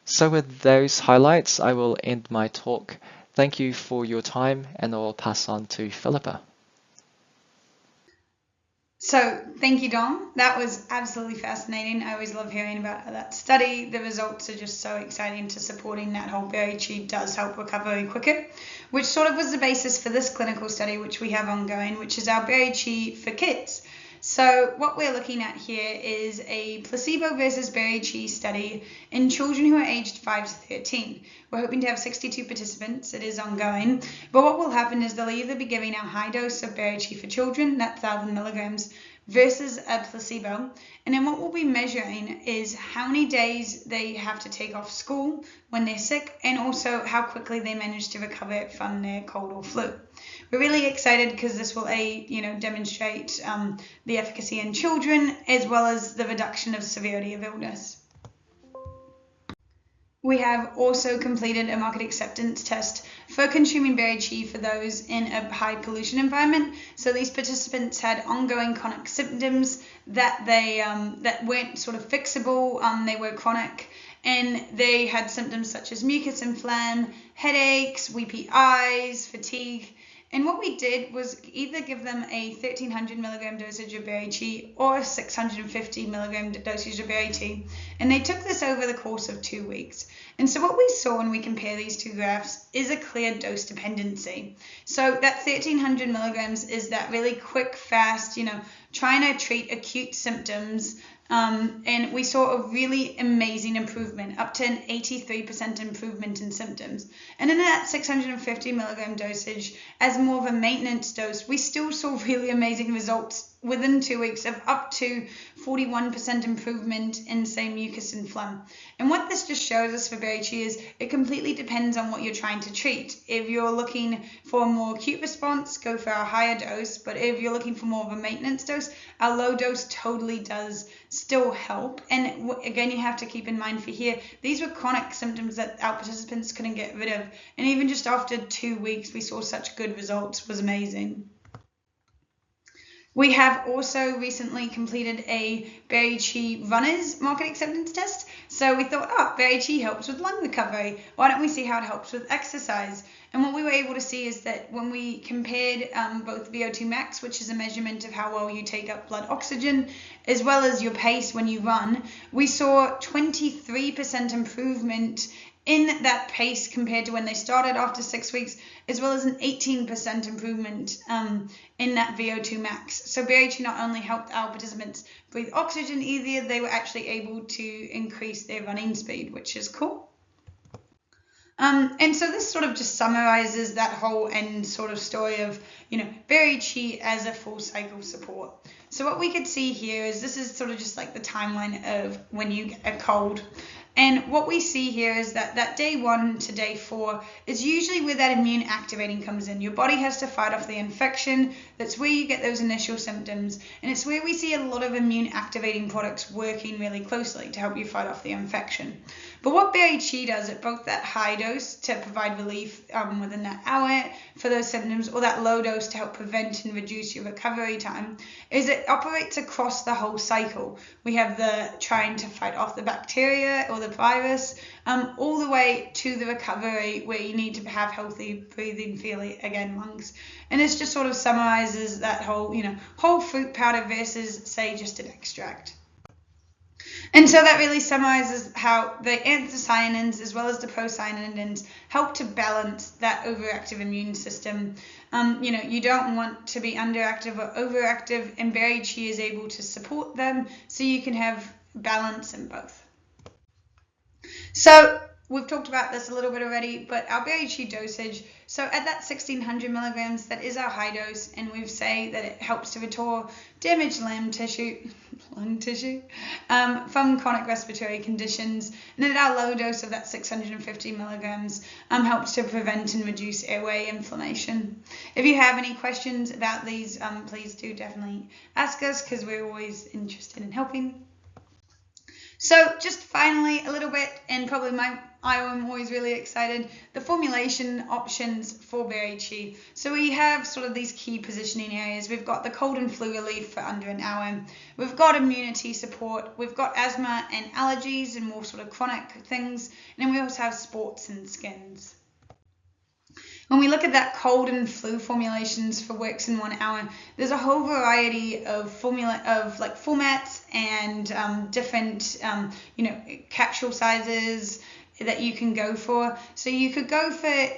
So with those highlights, I will end my talk. Thank you for your time, and I will pass on to Philippa. So thank you, Dom. That was absolutely fascinating. I always love hearing about that study. The results are just so exciting to supporting that whole BerriQi does help recovery quicker, which sort of was the basis for this clinical study, which we have ongoing, which is our BerriQi for kids. So what we're looking at here is a placebo versus BerriQi study in children who are aged 5 to 13. We're hoping to have 62 participants. It is ongoing. But what will happen is they'll either be giving a high dose of BerriQi for children, that's 1,000 milligrams, versus a placebo. And then what we'll be measuring is how many days they have to take off school when they're sick, and also how quickly they manage to recover from their cold or flu. We're really excited because this will demonstrate the efficacy in children as well as the reduction of severity of illness. We have also completed a market acceptance test for consuming BerriQi for those in a high pollution environment. So these participants had ongoing chronic symptoms that that weren't sort of fixable. They were chronic, and they had symptoms such as mucus and phlegm, headaches, weepy eyes, fatigue. And what we did was either give them a 1,300 milligram dosage of BerriQi or a 650 milligram dosage of BerriQi. And they took this over the course of 2 weeks. And so what we saw when we compare these two graphs is a clear dose dependency. So that 1,300 milligrams is that really quick, fast, trying to treat acute symptoms. And we saw a really amazing improvement, up to an 83% improvement in symptoms. And in that 650 milligram dosage, as more of a maintenance dose, we still saw really amazing results within 2 weeks of up to 41% improvement in, say, mucus and phlegm. And what this just shows us for BerriQi is it completely depends on what you're trying to treat. If you're looking for a more acute response, go for a higher dose. But if you're looking for more of a maintenance dose, a low dose totally does still help. And again, you have to keep in mind for here, these were chronic symptoms that our participants couldn't get rid of. And even just after 2 weeks, we saw such good results. It was amazing. We have also recently completed a BerriQi runners market acceptance test. So we thought, BerriQi helps with lung recovery. Why don't we see how it helps with exercise? And what we were able to see is that when we compared both VO2 max, which is a measurement of how well you take up blood oxygen, as well as your pace when you run, we saw 23% improvement in that pace compared to when they started after 6 weeks, as well as an 18% improvement in that VO2 max. So BerriQi not only helped our participants breathe oxygen easier, they were actually able to increase their running speed, which is cool. And so this sort of just summarizes that whole end sort of story of, BerriQi as a full cycle support. So what we could see here is this is sort of just like the timeline of when you get a cold. And what we see here is that day 1 to day 4 is usually where that immune activating comes in. Your body has to fight off the infection. That's where you get those initial symptoms. And it's where we see a lot of immune activating products working really closely to help you fight off the infection. But what BerriQi does at both that high dose to provide relief within that hour for those symptoms, or that low dose to help prevent and reduce your recovery time, is it operates across the whole cycle. We have the trying to fight off the bacteria or the virus, all the way to the recovery where you need to have healthy breathing, feeling again lungs. And this just sort of summarizes that whole, whole fruit powder versus, say, just an extract. And so that really summarizes how the anthocyanins as well as the procyanins help to balance that overactive immune system. You don't want to be underactive or overactive, and BerriQi is able to support them so you can have balance in both. So we've talked about this a little bit already, but our BerriQi dosage, so at that 1600 milligrams, that is our high dose, and we say that it helps to restore damaged lung tissue from chronic respiratory conditions. And at our low dose of that 650 milligrams helps to prevent and reduce airway inflammation. If you have any questions about these, please do definitely ask us, because we're always interested in helping. So just finally a little bit, and probably I'm always really excited, the formulation options for BerriQi. So we have sort of these key positioning areas. We've got the cold and flu relief for under an hour. We've got immunity support. We've got asthma and allergies and more sort of chronic things. And then we also have sports and skins. When we look at that cold and flu formulations for works in 1 hour, there's a whole variety of formats and different capsule sizes that you can go for. So you could go for,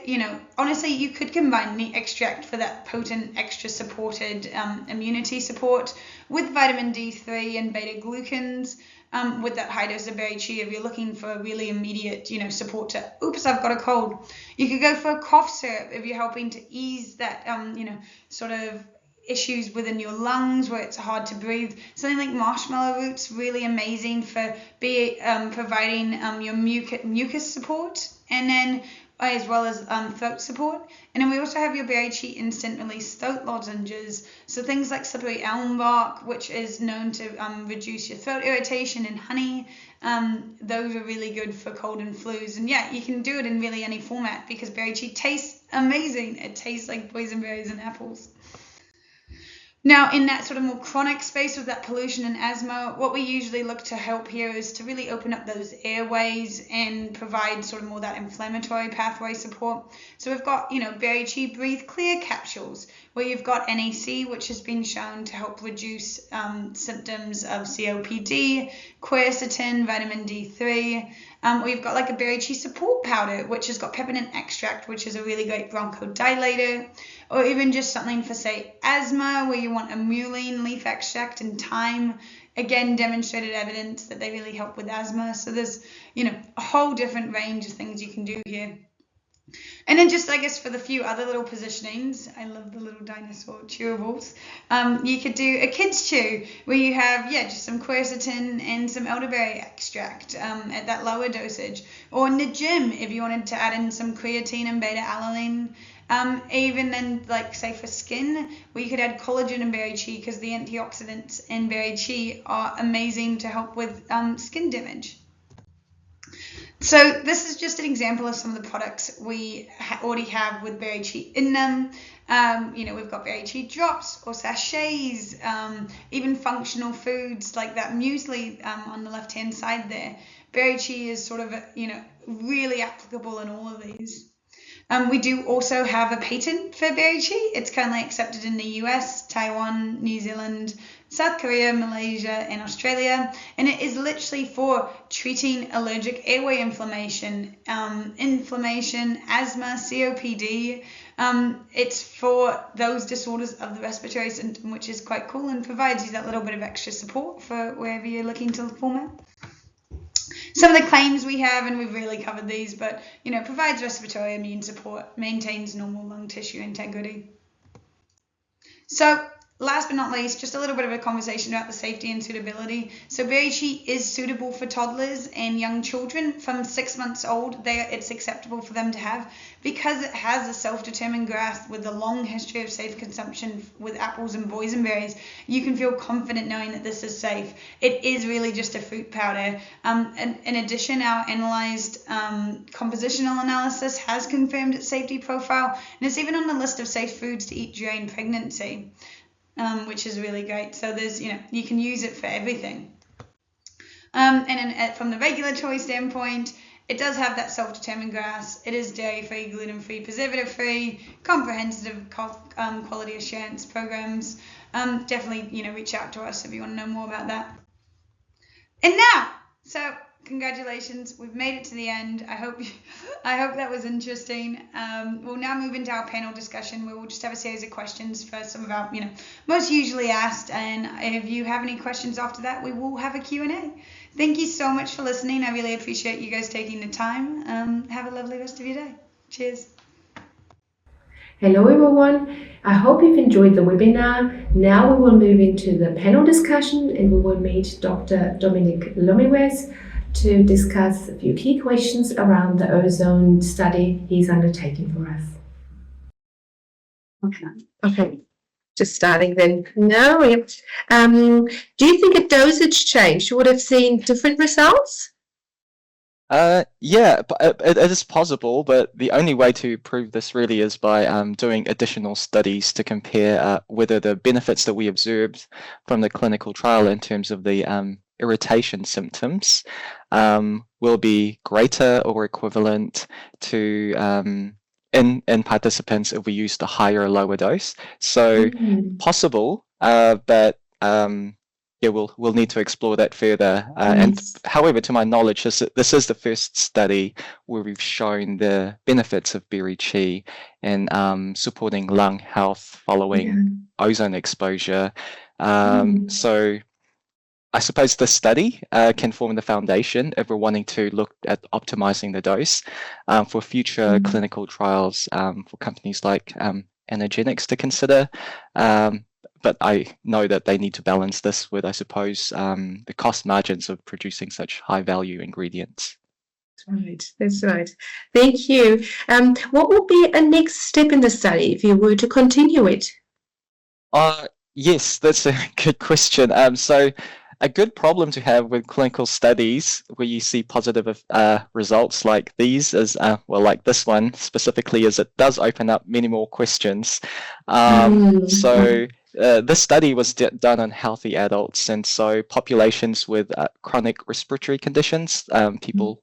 honestly, you could combine the extract for that potent extra supported immunity support with vitamin D3 and beta glucans. With that high dose of BerriQi, if you're looking for a really immediate, support to, oops, I've got a cold. You could go for a cough syrup if you're helping to ease that, sort of issues within your lungs where it's hard to breathe. Something like marshmallow root's really amazing for providing your mucus support, and then as well as throat support. And then we also have your BerriQi instant release throat lozenges. So things like slippery elm bark, which is known to reduce your throat irritation, and honey. Those are really good for cold and flus. And yeah, you can do it in really any format because BerriQi tastes amazing. It tastes like boysenberries and apples. Now, in that sort of more chronic space with that pollution and asthma, what we usually look to help here is to really open up those airways and provide sort of more that inflammatory pathway support. So we've got, BerriQi Breathe Clear capsules, where you've got NAC, which has been shown to help reduce symptoms of COPD, quercetin, vitamin D3. We've got like a BerriQi support powder, which has got peppermint extract, which is a really great bronchodilator, or even just something for, say, asthma, where you want a mullein leaf extract and thyme. Again, demonstrated evidence that they really help with asthma. So there's, a whole different range of things you can do here. And then just, I guess, for the few other little positionings, I love the little dinosaur chewables, you could do a kids chew where you have, just some quercetin and some elderberry extract at that lower dosage. Or in the gym, if you wanted to add in some creatine and beta-alanine. Even then, like, say, for skin, where you could add collagen in BerriQi, because the antioxidants in BerriQi are amazing to help with skin damage. So this is just an example of some of the products we already have with BerriQi in them. We've got BerriQi drops or sachets, even functional foods like that muesli on the left-hand side there. BerriQi is sort of, really applicable in all of these. We do also have a patent for BerriQi. It's currently accepted in the US, Taiwan, New Zealand, South Korea, Malaysia, and Australia. And it is literally for treating allergic airway inflammation, asthma, COPD. It's for those disorders of the respiratory system, which is quite cool and provides you that little bit of extra support for wherever you're looking to format. Some of the claims we have, and we've really covered these, but, provides respiratory immune support, maintains normal lung tissue integrity. So last but not least, just a little bit of a conversation about the safety and suitability. So BerriQi is suitable for toddlers and young children from 6 months old. It's acceptable for them to have because it has a self-determined grass with a long history of safe consumption with apples and boysenberries. You can feel confident knowing that this is safe. It is really just a fruit powder. And in addition, our analyzed compositional analysis has confirmed its safety profile, and it's even on the list of safe foods to eat during pregnancy. Which is really great. So there's, you can use it for everything. From the regulatory standpoint, it does have that self-determined grass. It is dairy-free, gluten-free, preservative-free, comprehensive quality assurance programs. Definitely, reach out to us if you want to know more about that. And now, so congratulations, we've made it to the end. I hope that was interesting. We'll now move into our panel discussion where we'll just have a series of questions for some of our most usually asked, and if you have any questions after that, we will have a Q&A. Thank you so much for listening. I really appreciate you guys taking the time. Have a lovely rest of your day. Cheers. Hello everyone, I hope you've enjoyed the webinar. Now we will move into the panel discussion and we will meet Dr. Dominic Lomiwes to discuss a few key questions around the ozone study he's undertaking for us. Okay. Just starting then. No. Do you think a dosage change would have seen different results? Yeah, it is possible, but the only way to prove this really is by doing additional studies to compare whether the benefits that we observed from the clinical trial in terms of the irritation symptoms will be greater or equivalent to in participants if we used a higher or lower dose. So possible, but yeah, we'll need to explore that further. And however, to my knowledge, this is the first study where we've shown the benefits of BerriQi in supporting lung health following ozone exposure. So I suppose this study can form the foundation if we're wanting to look at optimizing the dose for future clinical trials for companies like Energenics to consider. But I know that they need to balance this with, I suppose, the cost margins of producing such high-value ingredients. That's right. Thank you. What would be a next step in the study if you were to continue it? Yes, that's a good question. So a good problem to have with clinical studies where you see positive results like these is, like this one specifically, is it does open up many more questions. So this study was done on healthy adults, and so populations with chronic respiratory conditions, people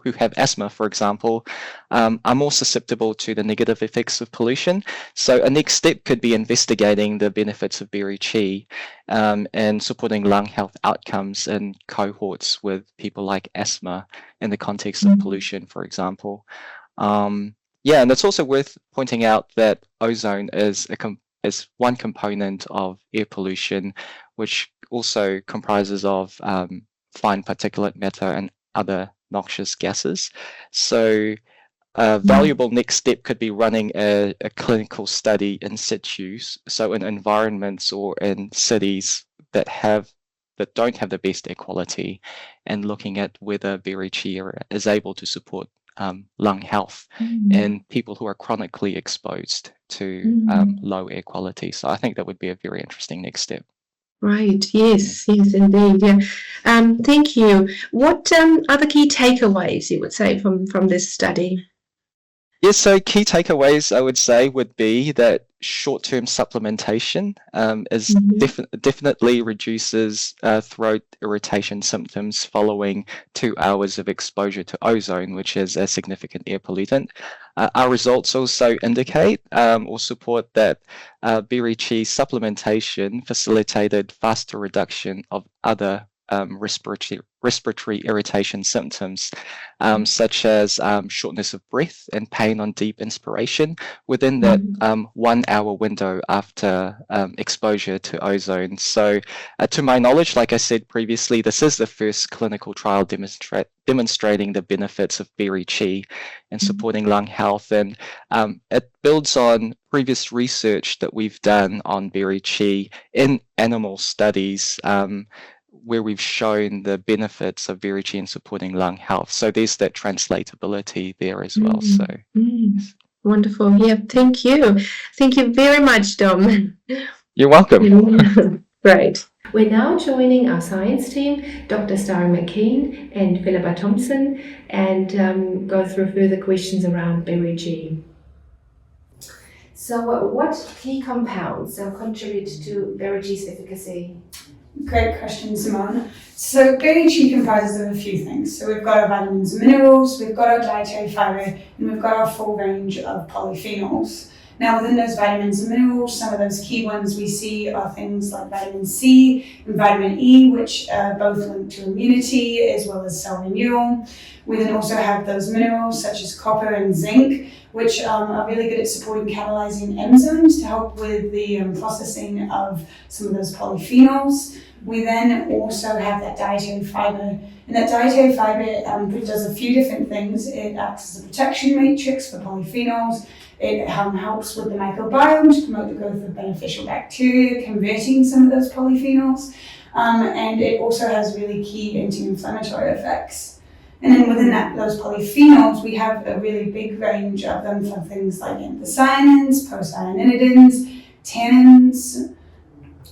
who have asthma, for example, are more susceptible to the negative effects of pollution. So a next step could be investigating the benefits of BerriQi and supporting lung health outcomes in cohorts with people like asthma in the context of pollution, for example. Yeah, and it's also worth pointing out that ozone is one component of air pollution, which also comprises of fine particulate matter and other noxious gases. So a valuable next step could be running a clinical study in situ, so in environments or in cities that don't have the best air quality, and looking at whether BerriQi is able to support lung health in people who are chronically exposed to low air quality. So I think that would be a very interesting next step. Right. Yes, indeed. Yeah. Thank you. What are the key takeaways you would say from this study? Yes, so key takeaways I would say would be that short-term supplementation is definitely reduces throat irritation symptoms following 2 hours of exposure to ozone, which is a significant air pollutant. Our results also indicate or support that BerriQi supplementation facilitated faster reduction of other respiratory irritation symptoms, such as shortness of breath and pain on deep inspiration within that 1 hour window after exposure to ozone. So to my knowledge, like I said previously, this is the first clinical trial demonstrating the benefits of BerriQi in supporting lung health, and it builds on previous research that we've done on BerriQi in animal studies, where we've shown the benefits of BerriQi in supporting lung health. So there's that translatability there as well. So yes. Wonderful. Yeah, thank you. Thank you very much, Dom. You're welcome. Great. We're now joining our science team, Dr. Starry McKean and Philippa Thompson, and go through further questions around BerriQi. So what key compounds contribute to BerriQi's efficacy? Great question, Simone. So BerriQi comprises of a few things. So we've got our vitamins and minerals, we've got our dietary fibre, and we've got our full range of polyphenols. Now within those vitamins and minerals, some of those key ones we see are things like vitamin C and vitamin E, which both link to immunity as well as cell renewal. We then also have those minerals such as copper and zinc, which are really good at supporting catalyzing enzymes to help with the processing of some of those polyphenols. We then also have that dietary fibre, and that dietary fibre does a few different things. It acts as a protection matrix for polyphenols. It helps with the microbiome to promote the growth of beneficial bacteria, converting some of those polyphenols, and it also has really key anti-inflammatory effects. And then within those polyphenols, we have a really big range of them, from things like anthocyanins, procyanidins, tannins,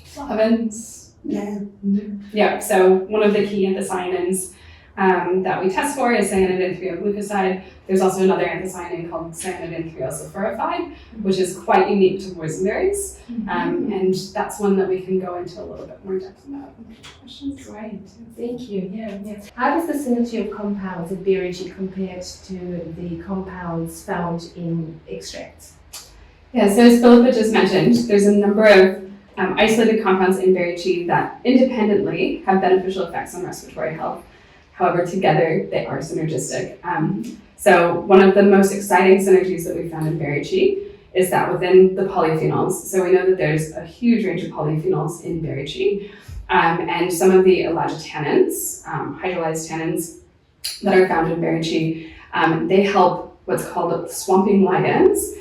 flavins. Yeah, so one of the key anthocyanins that we test for is cyanidin 3-glucoside. There's also another anthocyanin called cyanidin 3-sulforaphide, which is quite unique to boysenberries, and that's one that we can go into a little bit more depth about. Questions? Great, thank you. Yeah. How does the synergy of compounds in BerriQi compare to the compounds found in extracts? Yeah, so as Philippa just mentioned, there's a number of isolated compounds in BerriQi that independently have beneficial effects on respiratory health. However, together they are synergistic. So one of the most exciting synergies that we found in BerriQi is that within the polyphenols, so we know that there's a huge range of polyphenols in BerriQi, and some of the elagitannins, hydrolyzed tannins that are found in BerriQi, they help what's called swamping ligands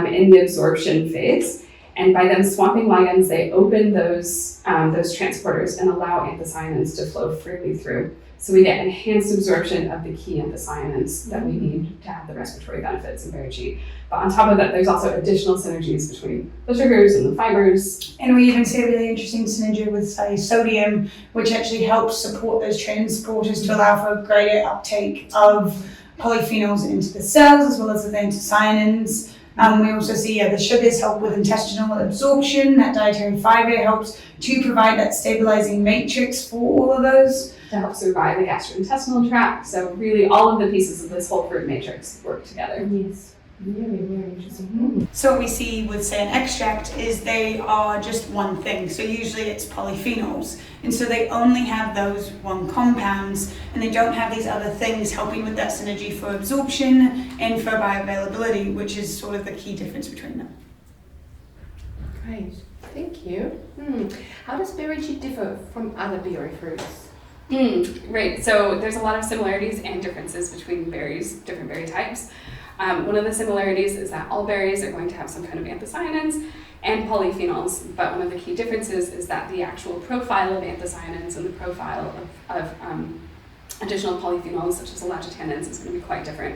in the absorption phase. And by them swamping ligands, they open those transporters and allow anthocyanins to flow freely through. So we get enhanced absorption of the key anthocyanins that we need to have the respiratory benefits in BerriQi. But on top of that, there's also additional synergies between the sugars and the fibers. And we even see a really interesting synergy with, say, sodium, which actually helps support those transporters to allow for a greater uptake of polyphenols into the cells, as well as the anthocyanins. We also see the sugars help with intestinal absorption. That dietary fibre helps to provide that stabilizing matrix for all of those. To help survive the gastrointestinal tract. So really all of the pieces of this whole fruit matrix work together. Yes, very interesting. So what we see with, say, an extract is they are just one thing. So usually it's polyphenols. And so they only have those one compounds, and they don't have these other things helping with that synergy for absorption and for bioavailability, which is sort of the key difference between them. Great, thank you. How does BerriQi differ from other berry fruits? Right, so there's a lot of similarities and differences between berries, different berry types. One of the similarities is that all berries are going to have some kind of anthocyanins and polyphenols, but one of the key differences is that the actual profile of anthocyanins and the profile of additional polyphenols, such as elagitannins, is going to be quite different.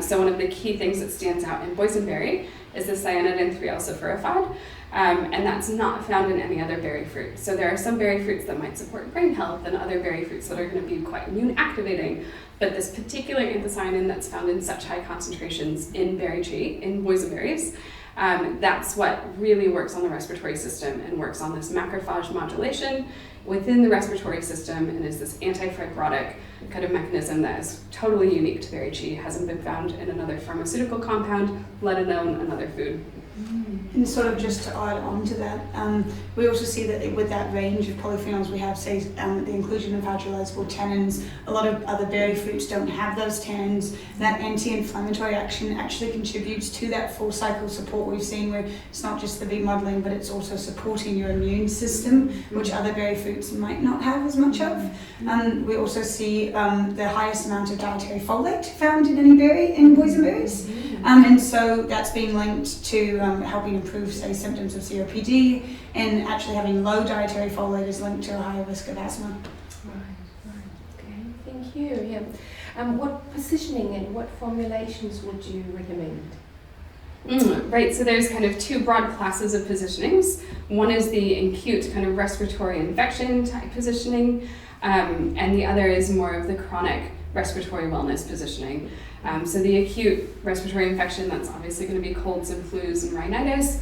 So one of the key things that stands out in boysenberry is the cyanidin 3-sulforaphide, and that's not found in any other berry fruit. So there are some berry fruits that might support brain health and other berry fruits that are going to be quite immune activating, but this particular anthocyanin that's found in such high concentrations in BerriQi, in boysenberries, that's what really works on the respiratory system and works on this macrophage modulation within the respiratory system and is this anti-fibrotic kind of mechanism that is totally unique to BerriQi, hasn't been found in another pharmaceutical compound, let alone another food. And sort of just to add on to that, we also see that with that range of polyphenols we have, say, the inclusion of hydrolyzable tannins. A lot of other berry fruits don't have those tannins. That anti-inflammatory action actually contributes to that full cycle support we've seen, where it's not just the remodeling, but it's also supporting your immune system, which other berry fruits might not have as much of. We also see the highest amount of dietary folate found in any berry in boysenberries. And so that's being linked to helping improve, say, symptoms of COPD, and actually having low dietary folate is linked to a higher risk of asthma. Right. Okay, thank you. Yeah. What positioning and what formulations would you recommend? Right, so there's kind of two broad classes of positionings. One is the acute kind of respiratory infection type positioning, and the other is more of the chronic respiratory wellness positioning. So the acute respiratory infection, that's obviously going to be colds and flus and rhinitis.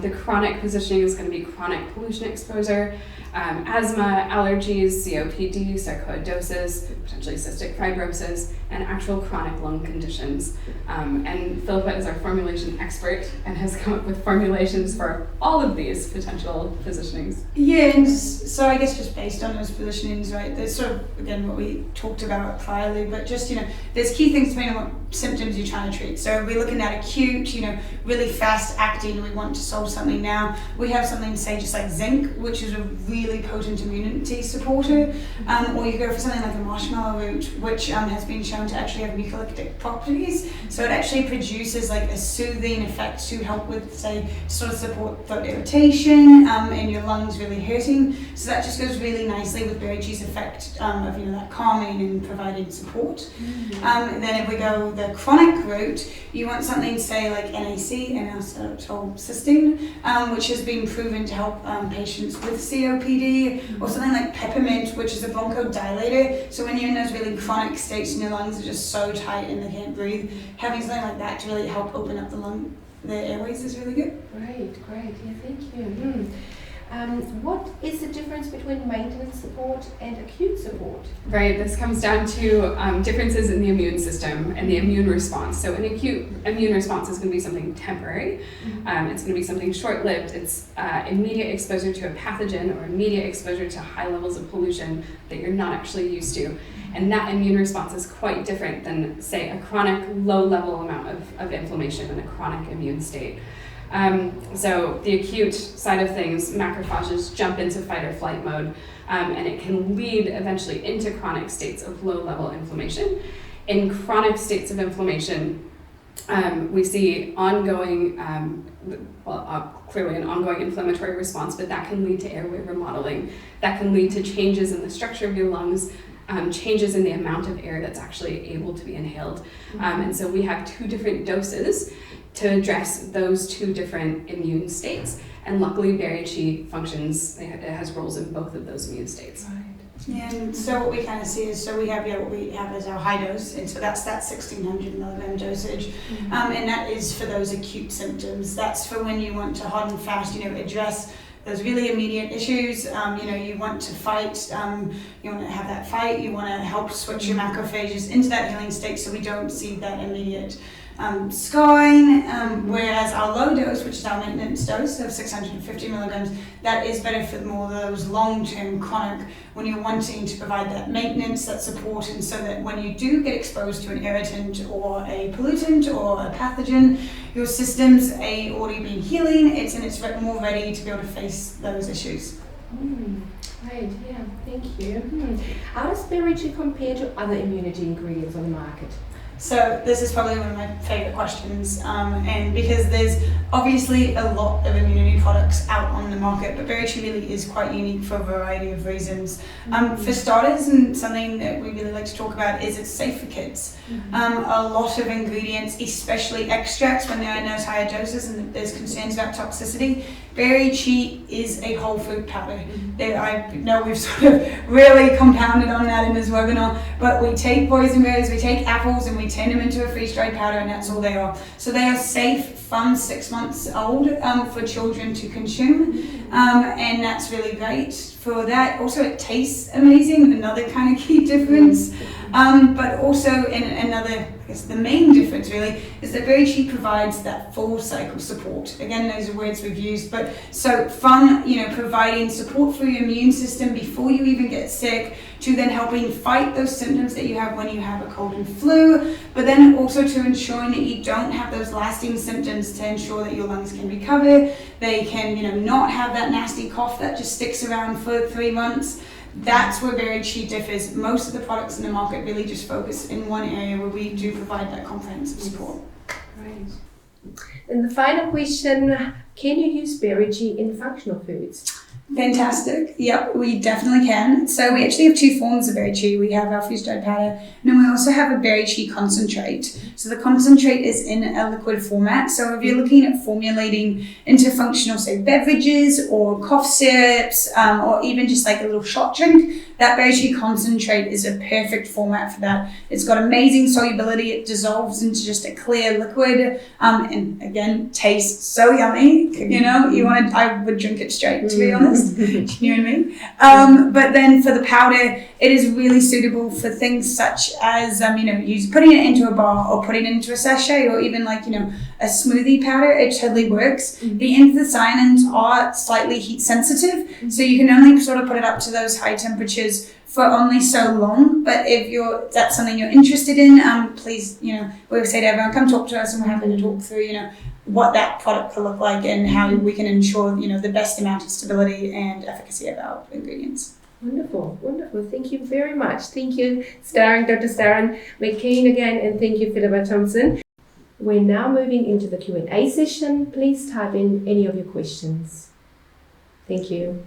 The chronic positioning is going to be chronic pollution exposure, asthma, allergies, COPD, sarcoidosis, potentially cystic fibrosis, and actual chronic lung conditions. And Philippa is our formulation expert and has come up with formulations for all of these potential positionings. Yeah, and so I guess just based on those positionings, right, there's sort of, again, what we talked about priorly, but just, there's key things depending on what symptoms you're trying to treat. So we're looking at acute, really fast acting, we want to solve something now. We have something, say, just like zinc, which is a really potent immunity supporter, or you go for something like a marshmallow root, which has been shown to actually have mucolytic properties. So it actually produces like a soothing effect to help with, say, sort of support throat irritation and your lungs really hurting. So that just goes really nicely with BerriQi's effect of that calming and providing support. And then if we go the chronic route, you want something, say, like NAC, N-acetylcysteine, which has been proven to help patients with COPD, or something like peppermint, which is a bronchodilator. So when you're in those really chronic states and your lungs are just so tight and they can't breathe, having something like that to really help open up the airways is really good. Great. Yeah, thank you. What is the difference between maintenance support and acute support? Right, this comes down to differences in the immune system and the immune response. So an acute immune response is going to be something temporary. It's going to be something short-lived. It's immediate exposure to a pathogen or immediate exposure to high levels of pollution that you're not actually used to. And that immune response is quite different than, say, a chronic low-level amount of inflammation in a chronic immune state. So the acute side of things, macrophages jump into fight or flight mode, and it can lead eventually into chronic states of low-level inflammation. In chronic states of inflammation, we see ongoing, clearly an ongoing inflammatory response, but that can lead to airway remodeling. That can lead to changes in the structure of your lungs, changes in the amount of air that's actually able to be inhaled. And so we have two different doses to address those two different immune states. And luckily BerriQi functions, it has roles in both of those immune states. Right. Yeah, and so what we kind of see is, so we have what we have as our high dose, and so that's that 1600 milligram dosage, and that is for those acute symptoms. That's for when you want to hard and fast, address those really immediate issues. You want to fight, you want to have that fight, you want to help switch your macrophages into that healing state so we don't see that immediate scarring, whereas our low dose, which is our maintenance dose of 650 milligrams, that is better for more those long-term chronic, when you're wanting to provide that maintenance, that support, and so that when you do get exposed to an irritant or a pollutant or a pathogen, your system's already been healing, it's more ready to be able to face those issues. Right, yeah, thank you. How does BerriQi compare to other immunity ingredients on the market? So this is probably one of my favourite questions, and because there's obviously a lot of immunity products out on the market, but BerriQi really is quite unique for a variety of reasons. For starters, and something that we really like to talk about, is it's safe for kids. A lot of ingredients, especially extracts, when they're in those higher doses and there's concerns about toxicity, BerriQi is a whole food powder. I know we've sort of really compounded on that in this webinar, but we take boysenberries, we take apples, and we turn them into a freeze-dried powder, and that's all they are. So they are safe from 6 months old for children to consume, and that's really great for that. Also, it tastes amazing, another kind of key difference. But also, in another, I guess the main difference really, is that BerriQi provides that full cycle support. Again, those are words we've used, but so from, providing support for your immune system before you even get sick, to then helping fight those symptoms that you have when you have a cold and flu, but then also to ensuring that you don't have those lasting symptoms, to ensure that your lungs can recover, they can, not have that nasty cough that just sticks around for 3 months. That's where BerriQi differs. Most of the products in the market really just focus in one area where we do provide that comprehensive support. Right. And the final question, can you use BerriQi in functional foods? Fantastic. Yep, we definitely can. So we actually have 2 forms of BerriQi. We have our freeze-dried powder, and then we also have a BerriQi concentrate. So the concentrate is in a liquid format. So if you're looking at formulating into functional, say, beverages or cough syrups, or even just like a little shot drink, that BerriQi concentrate is a perfect format for that. It's got amazing solubility. It dissolves into just a clear liquid, and again, tastes so yummy. I would drink it straight, to be honest. You and me. But then for the powder, it is really suitable for things such as, putting it into a bar or putting it into a sachet, or even like, a smoothie powder. It totally works. The anthocyanins are slightly heat sensitive, so you can only sort of put it up to those high temperatures for only so long. But if that's something you're interested in, please, we say to everyone, come talk to us, and we're happy to talk through, what that product could look like and how we can ensure, the best amount of stability and efficacy of our ingredients. Wonderful, wonderful. Thank you very much. Thank you, Dr. Starren McKean again, and thank you, Philippa Thompson. We're now moving into the Q&A session. Please type in any of your questions. Thank you.